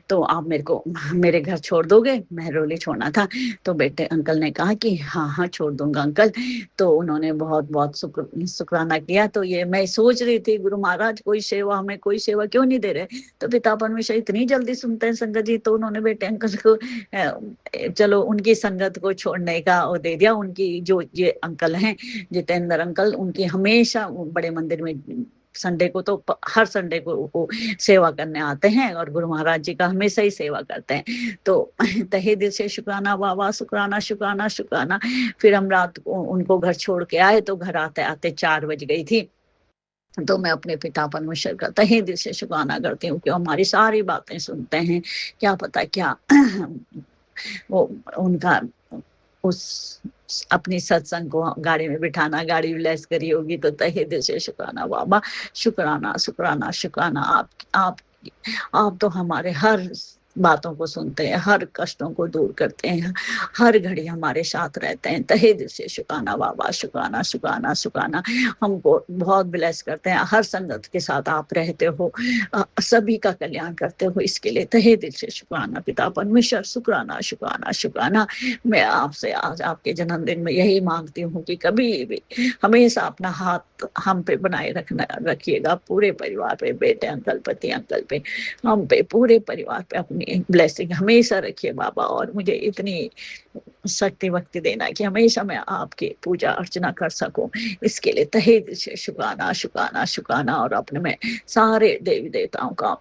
तो आप मेरे को मेरे घर छोड़ दोगे। मेहरौली छोड़ना था। तो बेटे अंकल ने कहा कि हाँ हाँ छोड़ दूंगा अंकल। तो उन्होंने बहुत बहुत शुक्राना किया। तो ये मैं सोच रही थी, गुरु महाराज कोई सेवा, हमें कोई सेवा क्यों नहीं दे रहे। तो पिता परमेश्वर इतनी जल्दी सुनते हैं संगत जी। तो उन्होंने बेटे अंकल को चलो उनकी संगत को छोड़ने का वो दे दिया। उनकी जो ये अंकल हैं जितेंद्र अंकल, उनकी हमेशा बड़े मंदिर में संडे को तो हर संडे को वो सेवा करने आते हैं और गुरु महाराज जी का हमेशा ही सेवा करते हैं। तो तहे दिल से शुक्राना बाबा, शुक्राना शुक्राना शुक्राना। फिर हम रात को उनको घर छोड़ के आए तो घर आते आते 4 बज गई थी। तो मैं अपने पिता परमेश्वर का तहे दिल से शुक्राना करती हूँ कि हमारी सारी बातें सुनते हैं। क्या पता क्या वो उनका उस अपनी सत्संग को गाड़ी में बिठाना, गाड़ी ब्लेस करी होगी। तो तहे दिल से शुक्राना बाबा, शुक्राना शुक्राना शुक्राना। आप तो हमारे हर बातों को सुनते हैं, हर कष्टों को दूर करते हैं, हर घड़ी हमारे साथ रहते हैं। तहे दिल से शुक्राना बाबा, शुक्राना शुक्राना शुक्राना। हमको बहुत ब्लेस करते हैं, हर संगत के साथ आप रहते हो, सभी का कल्याण करते हो, इसके लिए तहे दिल से शुक्राना पिता परमेश्वर, शुक्राना शुक्राना शुक्राना। मैं आपसे आज आपके जन्मदिन में यही मांगती हूँ कि कभी भी हमेशा अपना हाथ हम पे बनाए रखिएगा, पूरे परिवार पे, बेटे अंकल, पति अंकल पे, हम पे, पूरे परिवार पे अपनी अपनी ब्लेसिंग हमेशा रखिए बाबा, और मुझे इतनी शक्ति वक्ति देना कि हमेशा मैं आपकी पूजा अर्चना कर सकूं। इसके लिए तहे दिल से शुक्राना शुक्राना शुक्राना। और अपने में सारे देवी देवताओं का,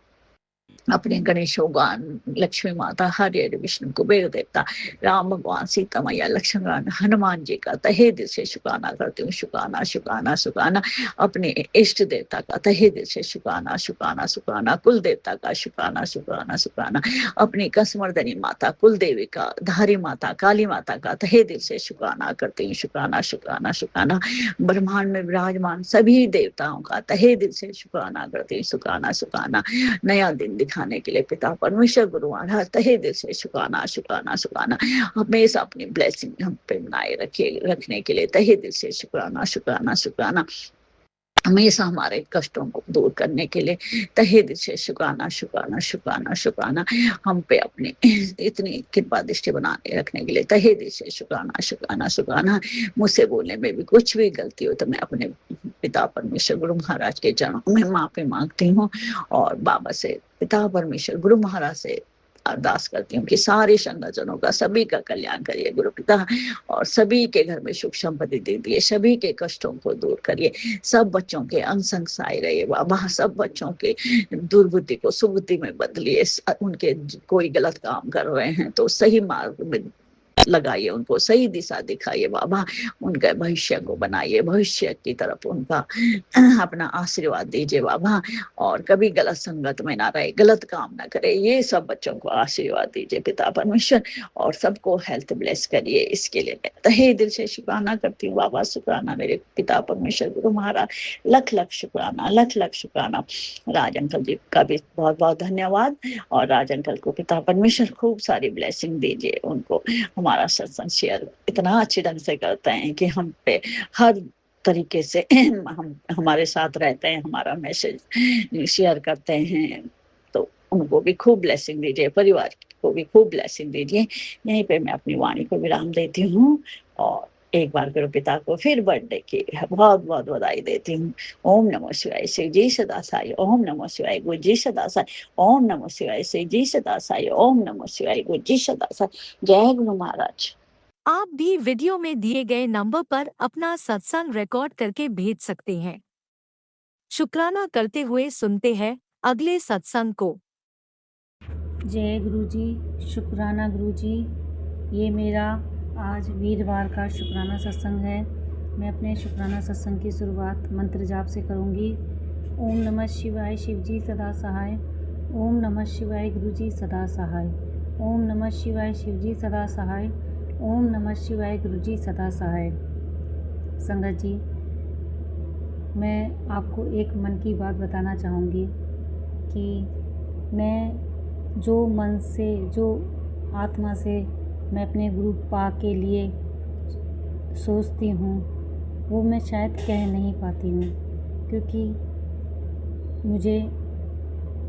अपने गणेश भगवान, लक्ष्मी माता, हरे विष्णु कुबेर देवता, राम भगवान, सीता मैया, लक्ष्मण, हनुमान जी का तहे दिल से शुक्राना करती हूँ। शुक्राना शुक्राना शुक्राना। अपने इष्ट देवता का तहे दिल से शुक्राना शुक्राना शुक्राना। कुल देवता का शुक्राना शुक्राना शुक्राना। अपनी कसमर्दनी माता, कुल देवी का, धारी माता, काली माता का तहे दिल से शुक्राना करती हूँ। शुक्राना शुक्राना शुक्राना। ब्रह्मांड में विराजमान सभी देवताओं का तहे दिल से शुक्राना करती हूँ। शुक्राना शुक्राना। नया दिन दिखाने के लिए पिता परमेश्वर गुरु महाराज तहे दिल से शुक्राना शुक्राना शुक्राना। हमेशा अपनी ब्लेसिंग हम पे बनाए रखने के लिए तहे दिल से शुक्राना शुक्राना शुक्राना। हमेशा हमारे कष्टों को दूर करने के लिए तहे दिल से शुक्राना शुक्राना शुक्राना शुक्राना। हम पे अपनी इतनी कृपा दृष्टि बनाने रखने के लिए तहे दिल से शुक्राना शुक्राना शुक्राना। मुझसे बोलने में भी कुछ भी गलती हो तो मैं अपने पिता परमेश्वर गुरु महाराज के चरणों में माफी मांगती हूँ, और बाबा से, पिता परमेश्वर गुरु महाराज से अरदास करती हूँ कि सारे संगतजनों का, सभी का कल्याण करिए गुरु पिता, और सभी के घर में सुख संपत्ति दे दिए, सभी के कष्टों को दूर करिए, सब बच्चों के अंग संग साए रहिए बाबा, सब बच्चों के दुर्बुद्धि को सुबुद्धि में बदलिए। उनके कोई गलत काम कर रहे हैं तो सही मार्ग में लगाइए, उनको सही दिशा दिखाइए बाबा, उनके भविष्य को बनाइए, भविष्य की तरफ उनका अपना आशीर्वाद दीजिए बाबा, और कभी गलत संगत में ना रहे, गलत काम ना करे, ये सब बच्चों को आशीर्वाद दीजिए पिता परमेश्वर, और सबको हेल्थ ब्लेस करिए। इसके लिए मैं तहे दिल से शुक्राना करती हूँ बाबा। शुक्राना मेरे पिता परमेश्वर गुरु महाराज, लख लख शुक्राना, लख लख शुक्राना। राज अंकल जी का भी बहुत बहुत धन्यवाद, और राज अंकल को पिता परमेश्वर खूब सारी ब्लेसिंग दीजिए। उनको हमारा सत्संग शेयर इतना अच्छे ढंग से करते हैं कि हम पे हर तरीके से हम हमारे साथ रहते हैं, हमारा मैसेज शेयर करते हैं, तो उनको भी खूब ब्लेसिंग दीजिए, परिवार को भी खूब ब्लेसिंग दीजिए। यहीं पे मैं अपनी वाणी को विराम देती हूँ, और एक बार गुरु पिता को फिर बर्थडे की बहुत बहुत बधाई देती हूँ। ओम नमः शिवाय, शिव जी सदा साई। ओम नमः शिवाय, गुरु जी सदा साई। ओम नमः शिवाय, शिव जी सदा साई। ओम नमः शिवाय, गुरु जी सदा साई। जय गुरु महाराज। आप भी वीडियो में दिए गए नंबर पर अपना सत्संग रिकॉर्ड करके भेज सकते हैं। शुक्राना करते हुए सुनते हैं अगले सत्संग को। जय गुरुजी, शुक्राना गुरुजी। ये मेरा आज वीरवार का शुक्राना सत्संग है। मैं अपने शुक्राना सत्संग की शुरुआत मंत्र जाप से करूँगी। ओम नमः शिवाय, शिव जी सदा सहाय। ओम नमः शिवाय, गुरुजी सदा सहाय। ओम नमः शिवाय, शिव जी सदा सहाय। ओम नमः शिवाय, गुरुजी सदा सहाय। संगत जी, मैं आपको एक मन की बात बताना चाहूँगी कि मैं जो मन से, जो आत्मा से मैं अपने गुरु पा के लिए सोचती हूँ, वो मैं शायद कह नहीं पाती हूँ, क्योंकि मुझे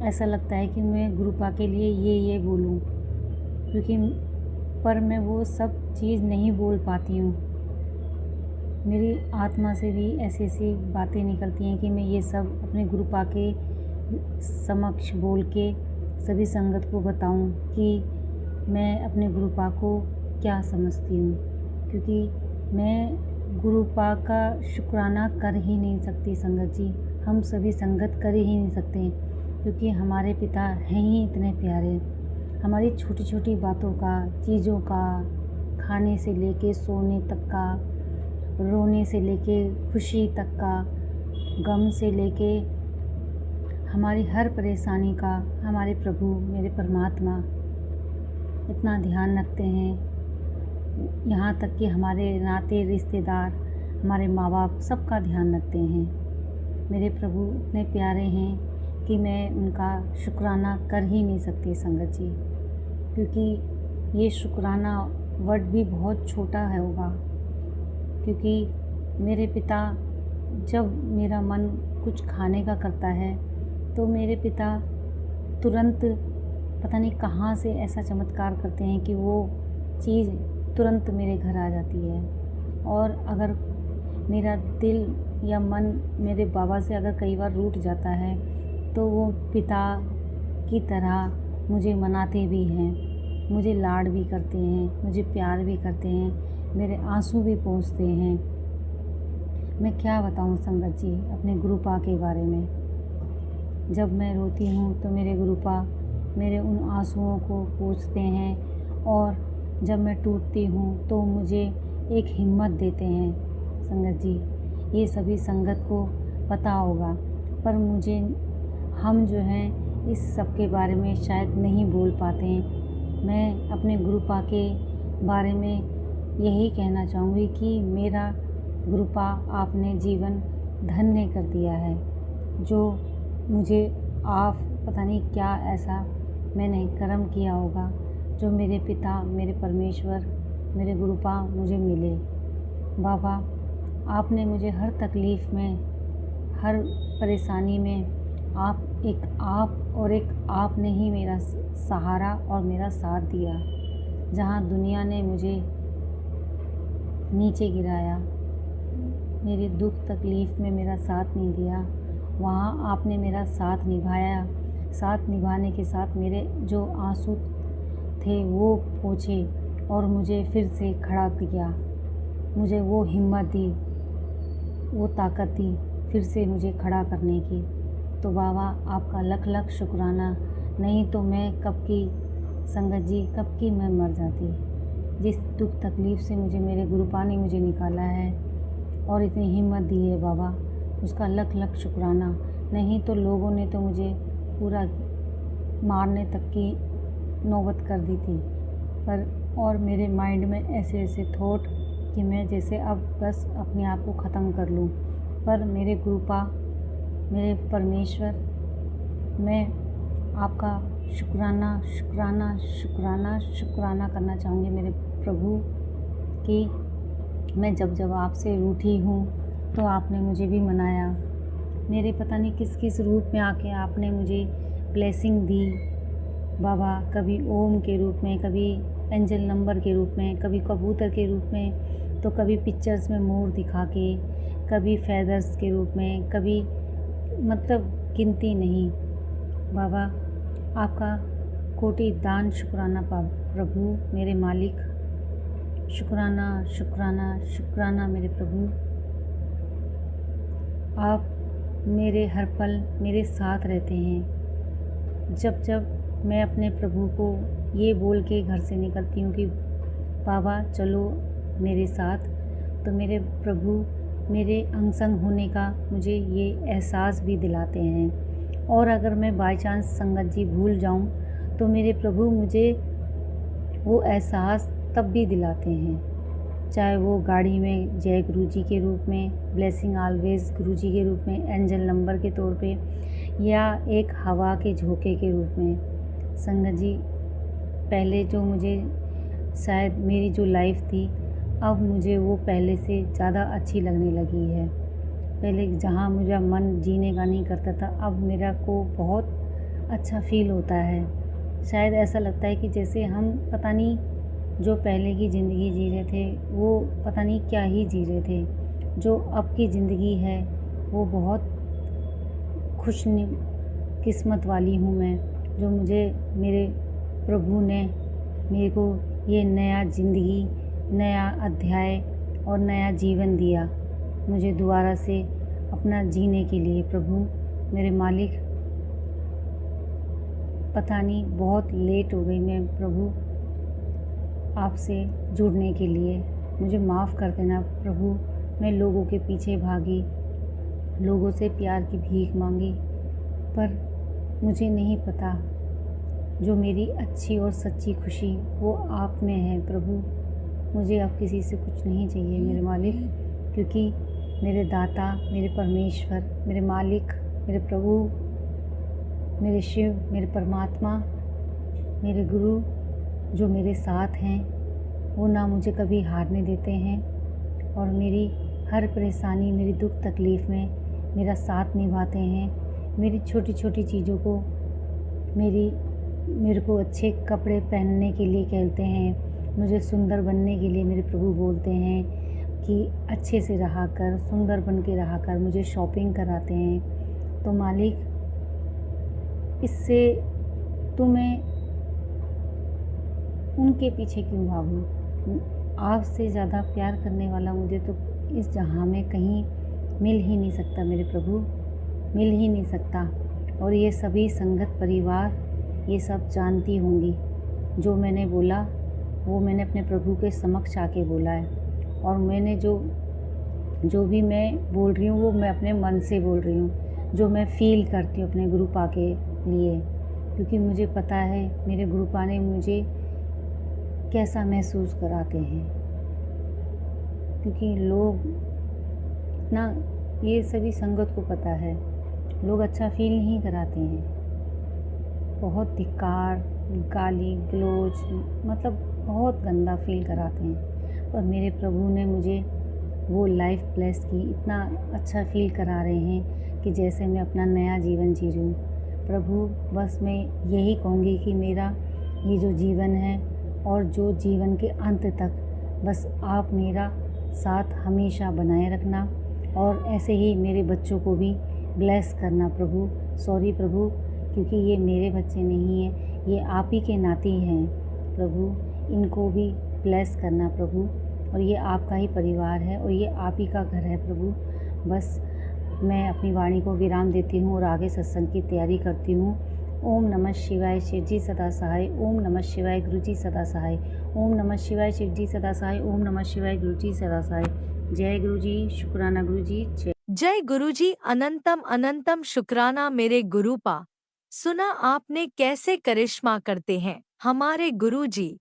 ऐसा लगता है कि मैं गुरु पा के लिए ये बोलूँ, क्योंकि पर मैं वो सब चीज़ नहीं बोल पाती हूँ। मेरी आत्मा से भी ऐसी ऐसी बातें निकलती हैं कि मैं ये सब अपने गुरु पा के समक्ष बोल के सभी संगत को बताऊं कि मैं अपने गुरु पा को क्या समझती हूँ, क्योंकि मैं गुरु पा का शुक्राना कर ही नहीं सकती संगत जी। हम सभी संगत कर ही नहीं सकते, क्योंकि हमारे पिता हैं ही इतने प्यारे। हमारी छोटी छोटी बातों का, चीज़ों का, खाने से लेके सोने तक का, रोने से लेके खुशी तक का, गम से लेके हमारी हर परेशानी का हमारे प्रभु, मेरे परमात्मा इतना ध्यान रखते हैं। यहाँ तक कि हमारे नाते रिश्तेदार, हमारे माँ बाप सबका ध्यान रखते हैं। मेरे प्रभु इतने प्यारे हैं कि मैं उनका शुक्राना कर ही नहीं सकती संगत जी, क्योंकि ये शुक्राना वर्ड भी बहुत छोटा है होगा। क्योंकि मेरे पिता, जब मेरा मन कुछ खाने का करता है तो मेरे पिता तुरंत पता नहीं कहाँ से ऐसा चमत्कार करते हैं कि वो चीज़ तुरंत मेरे घर आ जाती है। और अगर मेरा दिल या मन मेरे बाबा से अगर कई बार रूठ जाता है तो वो पिता की तरह मुझे मनाते भी हैं, मुझे लाड भी करते हैं, मुझे प्यार भी करते हैं, मेरे आंसू भी पोंछते हैं। मैं क्या बताऊं संगत जी अपने गुरुपा के बारे में। जब मैं रोती हूँ तो मेरे गुरुपा मेरे उन आंसुओं को पोंछते हैं, और जब मैं टूटती हूँ तो मुझे एक हिम्मत देते हैं। संगत जी, ये सभी संगत को पता होगा, पर मुझे हम जो हैं इस सब के बारे में शायद नहीं बोल पाते हैं। मैं अपने गुरुपा के बारे में यही कहना चाहूँगी कि मेरा गुरुपा आपने जीवन धन्य कर दिया है। जो मुझे आप पता नहीं क्या ऐसा मैंने कर्म किया होगा जो मेरे पिता, मेरे परमेश्वर, मेरे गुरुपा मुझे मिले। बाबा, आपने मुझे हर तकलीफ़ में, हर परेशानी में एक आप ने ही मेरा सहारा और मेरा साथ दिया। जहाँ दुनिया ने मुझे नीचे गिराया, मेरी दुख तकलीफ़ में मेरा साथ नहीं दिया, वहाँ आपने मेरा साथ निभाया। साथ निभाने के साथ मेरे जो आंसू थे वो पोंछे और मुझे फिर से खड़ा किया। मुझे वो हिम्मत दी, वो ताकत दी फिर से मुझे खड़ा करने की। तो बाबा आपका लख लख शुक्राना। नहीं तो मैं कब की संगत जी, कब की मैं मर जाती। जिस दुख तकलीफ़ से मुझे गुरुपा ने मुझे निकाला है और इतनी हिम्मत दी है बाबा, उसका लख लख शुक्राना। नहीं तो लोगों ने तो मुझे पूरा मारने तक की नौबत कर दी थी। पर और मेरे माइंड में ऐसे ऐसे थॉट कि मैं जैसे अब बस अपने आप को ख़त्म कर लूँ। पर मेरे गुरुपा, मेरे परमेश्वर, मैं आपका शुक्राना शुक्राना शुक्राना शुक्राना करना चाहूँगी मेरे प्रभु कि मैं जब आपसे रूठी हूँ तो आपने मुझे भी मनाया। मेरे पता नहीं किस किस रूप में आके आपने मुझे ब्लेसिंग दी बाबा। कभी ओम के रूप में, कभी एंजल नंबर के रूप में, कभी कबूतर के रूप में, तो कभी पिक्चर्स में मोर दिखा के, कभी फेदर्स के रूप में, कभी मतलब गिनती नहीं। बाबा आपका कोटि दान शुक्राना प्रभु मेरे मालिक। शुक्राना शुक्राना शुक्राना मेरे प्रभु। आप मेरे हर पल मेरे साथ रहते हैं। जब मैं अपने प्रभु को ये बोल के घर से निकलती हूँ कि बाबा चलो मेरे साथ, तो मेरे प्रभु मेरे अंग संग होने का मुझे ये एहसास भी दिलाते हैं। और अगर मैं बाय चांस संगत जी भूल जाऊँ तो मेरे प्रभु मुझे वो एहसास तब भी दिलाते हैं। चाहे वो गाड़ी में जय गुरु जी के रूप में, ब्लेसिंग ऑलवेज गुरु जी के रूप में, एंजल नंबर के तौर पे, या एक हवा के झोंके के रूप में। संगत जी, पहले जो मुझे शायद मेरी जो लाइफ थी, अब मुझे वो पहले से ज़्यादा अच्छी लगने लगी है। पहले जहाँ मुझे मन जीने का नहीं करता था, अब मेरा को बहुत अच्छा फील होता है। शायद ऐसा लगता है कि जैसे हम पता नहीं जो पहले की ज़िंदगी जी रहे थे वो पता नहीं क्या ही जी रहे थे। जो अब की ज़िंदगी है वो बहुत खुश किस्मत वाली हूँ मैं, जो मुझे मेरे प्रभु ने मेरे को ये नया ज़िंदगी, नया अध्याय और नया जीवन दिया मुझे दोबारा से अपना जीने के लिए। प्रभु मेरे मालिक, पता नहीं बहुत लेट हो गई मैं प्रभु आपसे जुड़ने के लिए। मुझे माफ़ कर देना प्रभु। मैं लोगों के पीछे भागी, लोगों से प्यार की भीख मांगी, पर मुझे नहीं पता जो मेरी अच्छी और सच्ची खुशी वो आप में है प्रभु। मुझे अब किसी से कुछ नहीं चाहिए मेरे मालिक, क्योंकि मेरे दाता, मेरे परमेश्वर, मेरे मालिक, मेरे प्रभु, मेरे शिव, मेरे परमात्मा, मेरे गुरु जो मेरे साथ हैं, वो ना मुझे कभी हारने देते हैं और मेरी हर परेशानी, मेरी दुख तकलीफ़ में मेरा साथ निभाते हैं। मेरी छोटी छोटी चीज़ों को मेरे को अच्छे कपड़े पहनने के लिए कहते हैं, मुझे सुंदर बनने के लिए मेरे प्रभु बोलते हैं कि अच्छे से रहा कर, सुंदर बन के रहा कर, मुझे शॉपिंग कराते हैं। तो मालिक, इससे तो मैं उनके पीछे क्यों भागूं? आपसे ज़्यादा प्यार करने वाला मुझे तो इस जहाँ में कहीं मिल ही नहीं सकता मेरे प्रभु, मिल ही नहीं सकता। और ये सभी संगत परिवार ये सब जानती होंगी। जो मैंने बोला वो मैंने अपने प्रभु के समक्ष आके बोला है, और मैंने जो भी मैं बोल रही हूँ वो मैं अपने मन से बोल रही हूँ, जो मैं फ़ील करती हूँ अपने गुरुपा के लिए, क्योंकि मुझे पता है मेरे गुरुपा ने मुझे कैसा महसूस कराते हैं। क्योंकि लोग इतना, ये सभी संगत को पता है, लोग अच्छा फील नहीं कराते हैं। बहुत धिक्कार, गाली गलौज, मतलब बहुत गंदा फील कराते हैं। पर मेरे प्रभु ने मुझे वो लाइफ ब्लेस की, इतना अच्छा फील करा रहे हैं कि जैसे मैं अपना नया जीवन जी रही हूँ। प्रभु, बस मैं यही कहूँगी कि मेरा ये जो जीवन है और जो जीवन के अंत तक बस आप मेरा साथ हमेशा बनाए रखना, और ऐसे ही मेरे बच्चों को भी ब्लेस करना प्रभु। सॉरी प्रभु, क्योंकि ये मेरे बच्चे नहीं हैं, ये आप ही के नाती हैं प्रभु। इनको भी ब्लेस करना प्रभु, और ये आपका ही परिवार है और ये आप ही का घर है प्रभु। बस मैं अपनी वाणी को विराम देती हूँ और आगे सत्संग की तैयारी करती हूँ। ओम नमः शिवाय, शिव जी सदा सहाय। ओम नमः शिवाय, गुरु जी सदा सहाय। ओम नमः शिवाय, शिव जी सदा सहाय। ओम नमः शिवाय, गुरु जी सदा सहाय। जय गुरु जी, शुक्राना गुरु जी। जय गुरुजी, अनंतम अनंतम शुक्राना मेरे गुरुपा। सुना आपने कैसे करिश्मा करते हैं हमारे गुरुजी।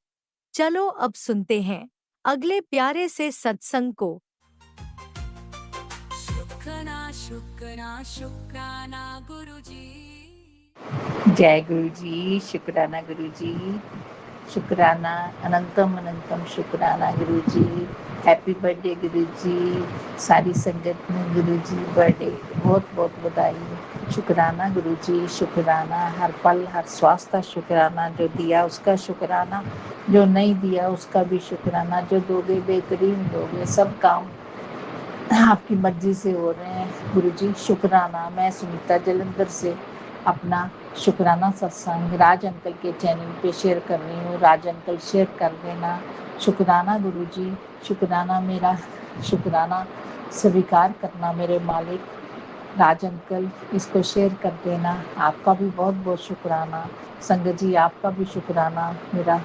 चलो अब सुनते हैं अगले प्यारे से सत्संग को। शुक्राना शुक्राना शुक्राना गुरुजी। जय गुरु जी, शुक्राना गुरु जी, शुक्राना, अनंतम अनंतम शुक्राना गुरु जी। हैप्पी बर्थडे गुरु जी। सारी संगत में गुरु जी बर्थडे बहुत बहुत बधाई। शुक्राना गुरु जी, शुक्राना, हर पल हर श्वास का शुक्राना, जो दिया उसका शुक्राना, जो नहीं दिया उसका भी शुक्राना, जो दोगे बेहतरीन दोगे, सब काम आपकी मर्जी से हो रहे हैं गुरु जी, शुक्राना। मैं सुनीता जलंधर से अपना शुक्राना सत्संग राज अंकल के चैनल पे शेयर कर रही हूँ। राज अंकल शेयर कर देना। शुक्राना गुरु जी, शुक्राना, मेरा शुक्राना स्वीकार करना मेरे मालिक। राज अंकल इसको शेयर कर देना। आपका भी बहुत बहुत शुक्राना। संगत जी आपका भी शुक्राना मेरा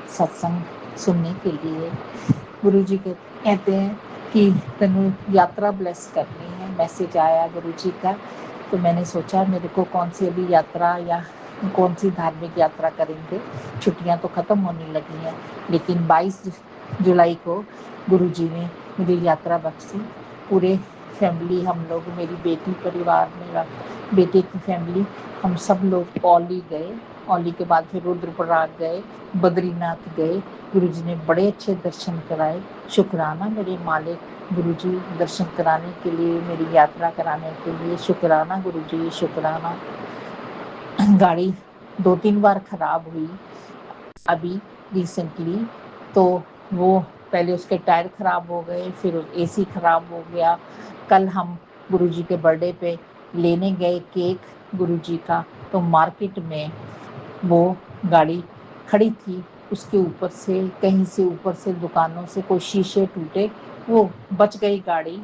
सत्संग सुनने के लिए। गुरु जी कहते हैं कि तनु यात्रा ब्लेस करनी है। मैसेज आया गुरु जी का, तो मैंने सोचा मेरे को कौन सी अभी यात्रा या कौन सी धार्मिक यात्रा करेंगे। छुट्टियां तो ख़त्म होने लगी हैं, लेकिन 22 जुलाई को गुरु जी ने मुझे यात्रा बख्शी। पूरे फैमिली हम लोग, मेरी बेटी परिवार, मेरा बेटे की फैमिली, हम सब लोग औली गए। औली के बाद फिर रुद्रप्रयाग गए, बद्रीनाथ गए। गुरुजी ने बड़े अच्छे दर्शन कराए। शुक्राना मेरे मालिक गुरुजी, दर्शन कराने के लिए, मेरी यात्रा कराने के लिए शुक्राना गुरुजी, शुक्राना। गाड़ी 2-3 बार खराब हुई अभी रिसेंटली, तो वो पहले उसके टायर खराब हो गए, फिर एसी खराब हो गया। कल हम गुरुजी के बर्थडे पे लेने गए केक गुरुजी का, तो मार्केट में वो गाड़ी खड़ी थी, उसके ऊपर से, कहीं से ऊपर से दुकानों से कोई शीशे टूटे, वो बच गई गाड़ी,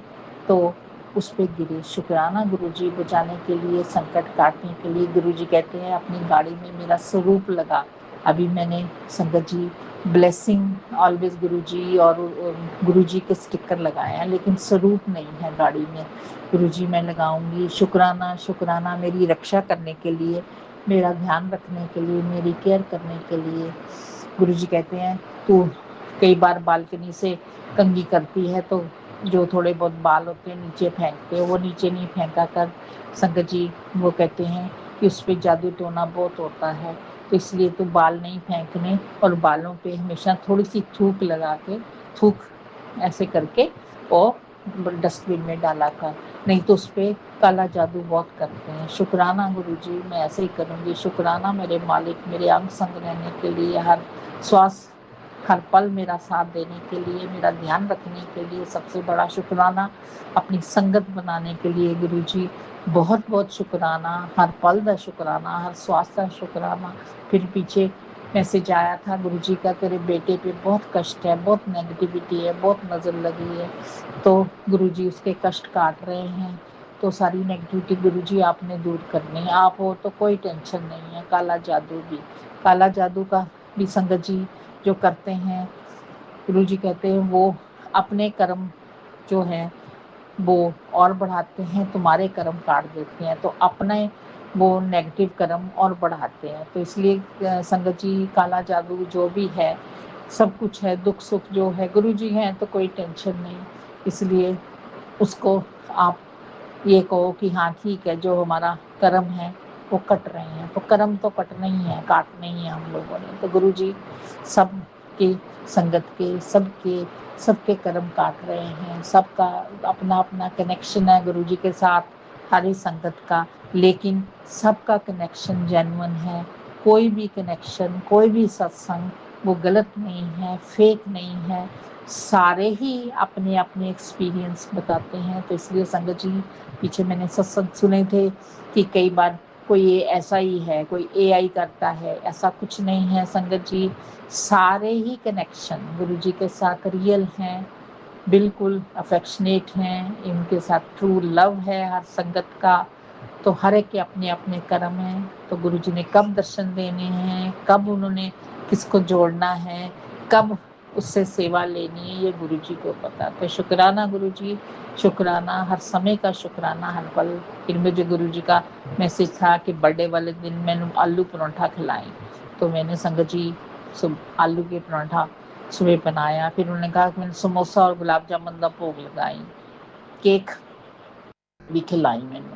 तो उस पे गिरे। शुक्राना गुरुजी, बचाने के लिए, संकट काटने के लिए। गुरुजी कहते हैं अपनी गाड़ी में मेरा स्वरूप लगा। अभी मैंने संगत जी ब्लेसिंग ऑलवेज गुरुजी और गुरुजी के स्टिकर लगाए हैं, लेकिन स्वरूप नहीं है गाड़ी में। गुरुजी मैं लगाऊंगी। शुक्राना शुक्राना, मेरी रक्षा करने के लिए, मेरा ध्यान रखने के लिए, मेरी केयर करने के लिए। गुरुजी कहते हैं तू कई बार बालकनी से कंघी करती है तो जो थोड़े बहुत बाल होते हैं नीचे फेंकते, वो नीचे नहीं फेंका कर। संगत जी वो कहते हैं कि उस पर जादू टोना बहुत होता है, तो इसलिए तो बाल नहीं फेंकने, और बालों पे हमेशा थोड़ी सी थूक लगा के, थूक ऐसे करके और डस्टबिन में डाला कर, नहीं तो उस पर काला जादू बहुत करते हैं। शुक्राना गुरुजी, मैं ऐसे ही करूँगी। शुक्राना मेरे मालिक, मेरे अंग संग रहने के लिए, हर श्वास हर पल मेरा साथ देने के लिए, मेरा ध्यान रखने के लिए। सबसे बड़ा शुक्राना अपनी संगत बनाने के लिए गुरुजी, बहुत बहुत शुक्राना। हर पल का शुक्राना, हर श्वास का शुक्राना। फिर पीछे मैसेज आया था गुरुजी का, तेरे बेटे पे बहुत कष्ट है, बहुत नेगेटिविटी है, बहुत नज़र लगी है, तो गुरुजी उसके कष्ट काट रहे हैं, तो सारी नेगेटिविटी गुरुजी आपने दूर करनी है, आप हो तो कोई टेंशन नहीं है। काला जादू का भी संगत जी जो करते हैं, गुरुजी कहते हैं वो अपने कर्म जो है वो और बढ़ाते हैं, तुम्हारे कर्म काट देते हैं, तो अपने वो नेगेटिव कर्म और बढ़ाते हैं। तो इसलिए संगत जी काला जादू जो भी है, सब कुछ है, दुख सुख जो है गुरुजी हैं तो कोई टेंशन नहीं। इसलिए उसको आप ये कहो कि हाँ ठीक है, जो हमारा कर्म है वो कट रहे हैं, तो कर्म तो कटना ही है, काटने ही है हम लोगों ने। तो गुरुजी सबके संगत के सबके कर्म काट रहे हैं, सबका अपना अपना कनेक्शन है गुरुजी के साथ, हरी संगत का, लेकिन सबका कनेक्शन जेन्युइन है। कोई भी कनेक्शन, कोई भी सत्संग वो गलत नहीं है, फेक नहीं है, सारे ही अपने अपने एक्सपीरियंस बताते हैं। तो इसलिए संगत जी पीछे मैंने सत्संग सुने थे कि कई बार कोई ये ऐसा ही है, कोई एआई करता है, ऐसा कुछ नहीं है संगत जी। सारे ही कनेक्शन गुरुजी के साथ रियल हैं, बिल्कुल अफेक्शनेट हैं, इनके साथ ट्रू लव है हर संगत का। तो हर एक के अपने अपने कर्म हैं, तो गुरुजी ने कब दर्शन देने हैं, कब उन्होंने किसको जोड़ना है, कब उससे सेवा लेनी है, ये गुरुजी को पता। तो शुक्राना गुरुजी, शुक्राना, हर समय का शुक्राना, हर पल। फिर मुझे गुरुजी का मैसेज था कि बर्थडे वाले दिन मैंने आलू पराठा खिलाई, तो मैंने संगत जी आलू के पराठा सुबह बनाया। फिर उन्होंने कहा कि मैंने समोसा और गुलाब जामुन का भोग लगाई, केक भी खिलाई मैंने।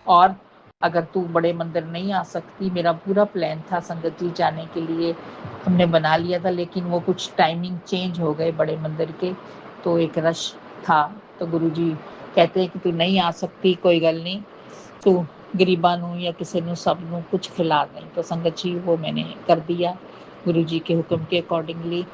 और अगर तू बड़े मंदिर नहीं आ सकती, मेरा पूरा प्लान था संगत जी जाने के लिए, हमने बना लिया था, लेकिन वो कुछ टाइमिंग चेंज हो गए बड़े मंदिर के, तो एक रश था। तो गुरुजी कहते हैं कि तू नहीं आ सकती, कोई गल नहीं, तू गरीबां नूं या किसी नूं सब नूं कुछ खिला दें। तो संगत जी वो मैंने कर दिया गुरुजी के हुक्म के अकॉर्डिंगली।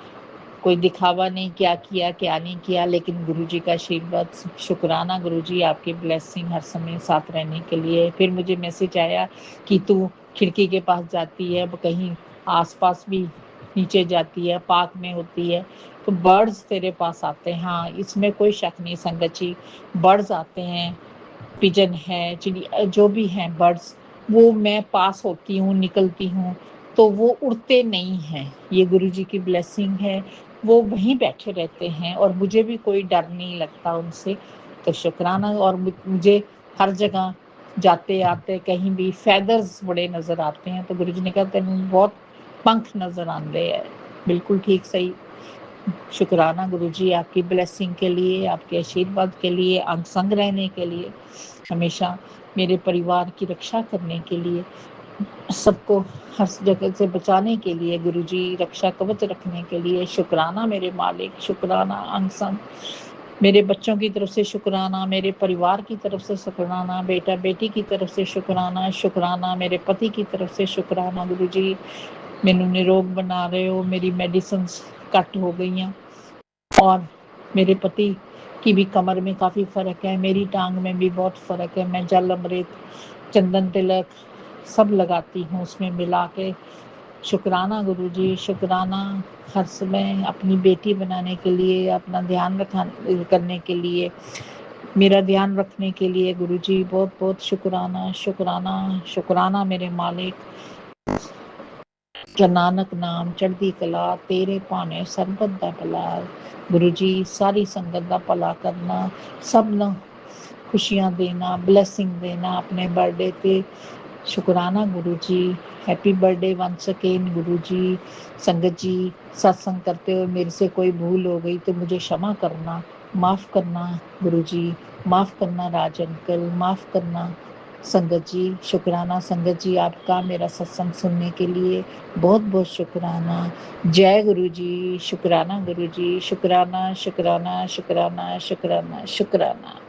कोई दिखावा नहीं किया क्या नहीं किया, लेकिन गुरुजी का आशीर्वाद, शुक्राना गुरुजी, आपकी ब्लेसिंग हर समय साथ रहने के लिए। फिर मुझे मैसेज आया कि तू खिड़की के पास जाती है, कहीं आसपास भी नीचे जाती है, पार्क में होती है, तो बर्ड्स तेरे पास आते हैं। हाँ, इसमें कोई शक नहीं संगत जी, बर्ड्स आते हैं, पिजन है, चिड़िया जो भी हैं बर्ड्स, वो मैं पास होती हूँ, निकलती हूँ, तो वो उड़ते नहीं हैं, ये गुरुजी की ब्लेसिंग है। वो वहीं बैठे रहते हैं और मुझे भी कोई डर नहीं लगता उनसे। तो शुक्राना। और मुझे हर जगह जाते आते कहीं भी फैदर्स बड़े नज़र आते हैं, तो गुरुजी ने कहा तेनू बहुत पंख नज़र आते हैं। बिल्कुल ठीक, सही। शुक्राना गुरुजी आपकी ब्लेसिंग के लिए, आपके आशीर्वाद के लिए, अंग संग रहने के लिए, हमेशा मेरे परिवार की रक्षा करने के लिए, सबको हर जगह से बचाने के लिए, गुरुजी रक्षा कवच रखने के लिए। शुक्राना मेरे मालिक, शुक्राना अंग संग, मेरे बच्चों की तरफ से शुक्राना, मेरे परिवार की तरफ से शुक्राना, बेटा बेटी की तरफ से शुक्राना, शुक्राना मेरे पति की तरफ से शुक्राना। गुरुजी मैनू निरोग बना रहे हो, मेरी मेडिसिन घट हो गई हैं, और मेरे पति की भी कमर में काफ़ी फ़र्क है, मेरी टांग में भी बहुत फ़र्क है। मैं जल अमृत, चंदन तिलक सब लगाती हूँ उसमें मिला के। शुक्राना गुरुजी, शुक्राना हर समय अपनी बेटी बनाने के लिए, अपना ध्यान करने के लिए, मेरा ध्यान रखने के लिए गुरुजी बहुत बहुत शुक्राना, शुक्राना, शुक्राना मेरे मालिक। नानक नाम चढ़दी कला, तेरे भाने सरबत दा भला। गुरुजी सारी संगत दा भला करना, सब नूं खुशियां देना, ब्लैसिंग देना अपने बर्थडे ते। शुक्राना गुरुजी, हैप्पी बर्थडे वंस अगेन गुरुजी। संगत जी सत्संग करते हुए मेरे से कोई भूल हो गई तो मुझे क्षमा करना, माफ़ करना गुरुजी, माफ़ करना राज अंकल, माफ़ करना संगत जी। शुक्राना संगत जी आपका मेरा सत्संग सुनने के लिए बहुत बहुत शुक्राना। जय गुरु जी, शुक्राना गुरु जी, शुक्राना शुक्राना शुक्राना शुक्राना शुक्राना।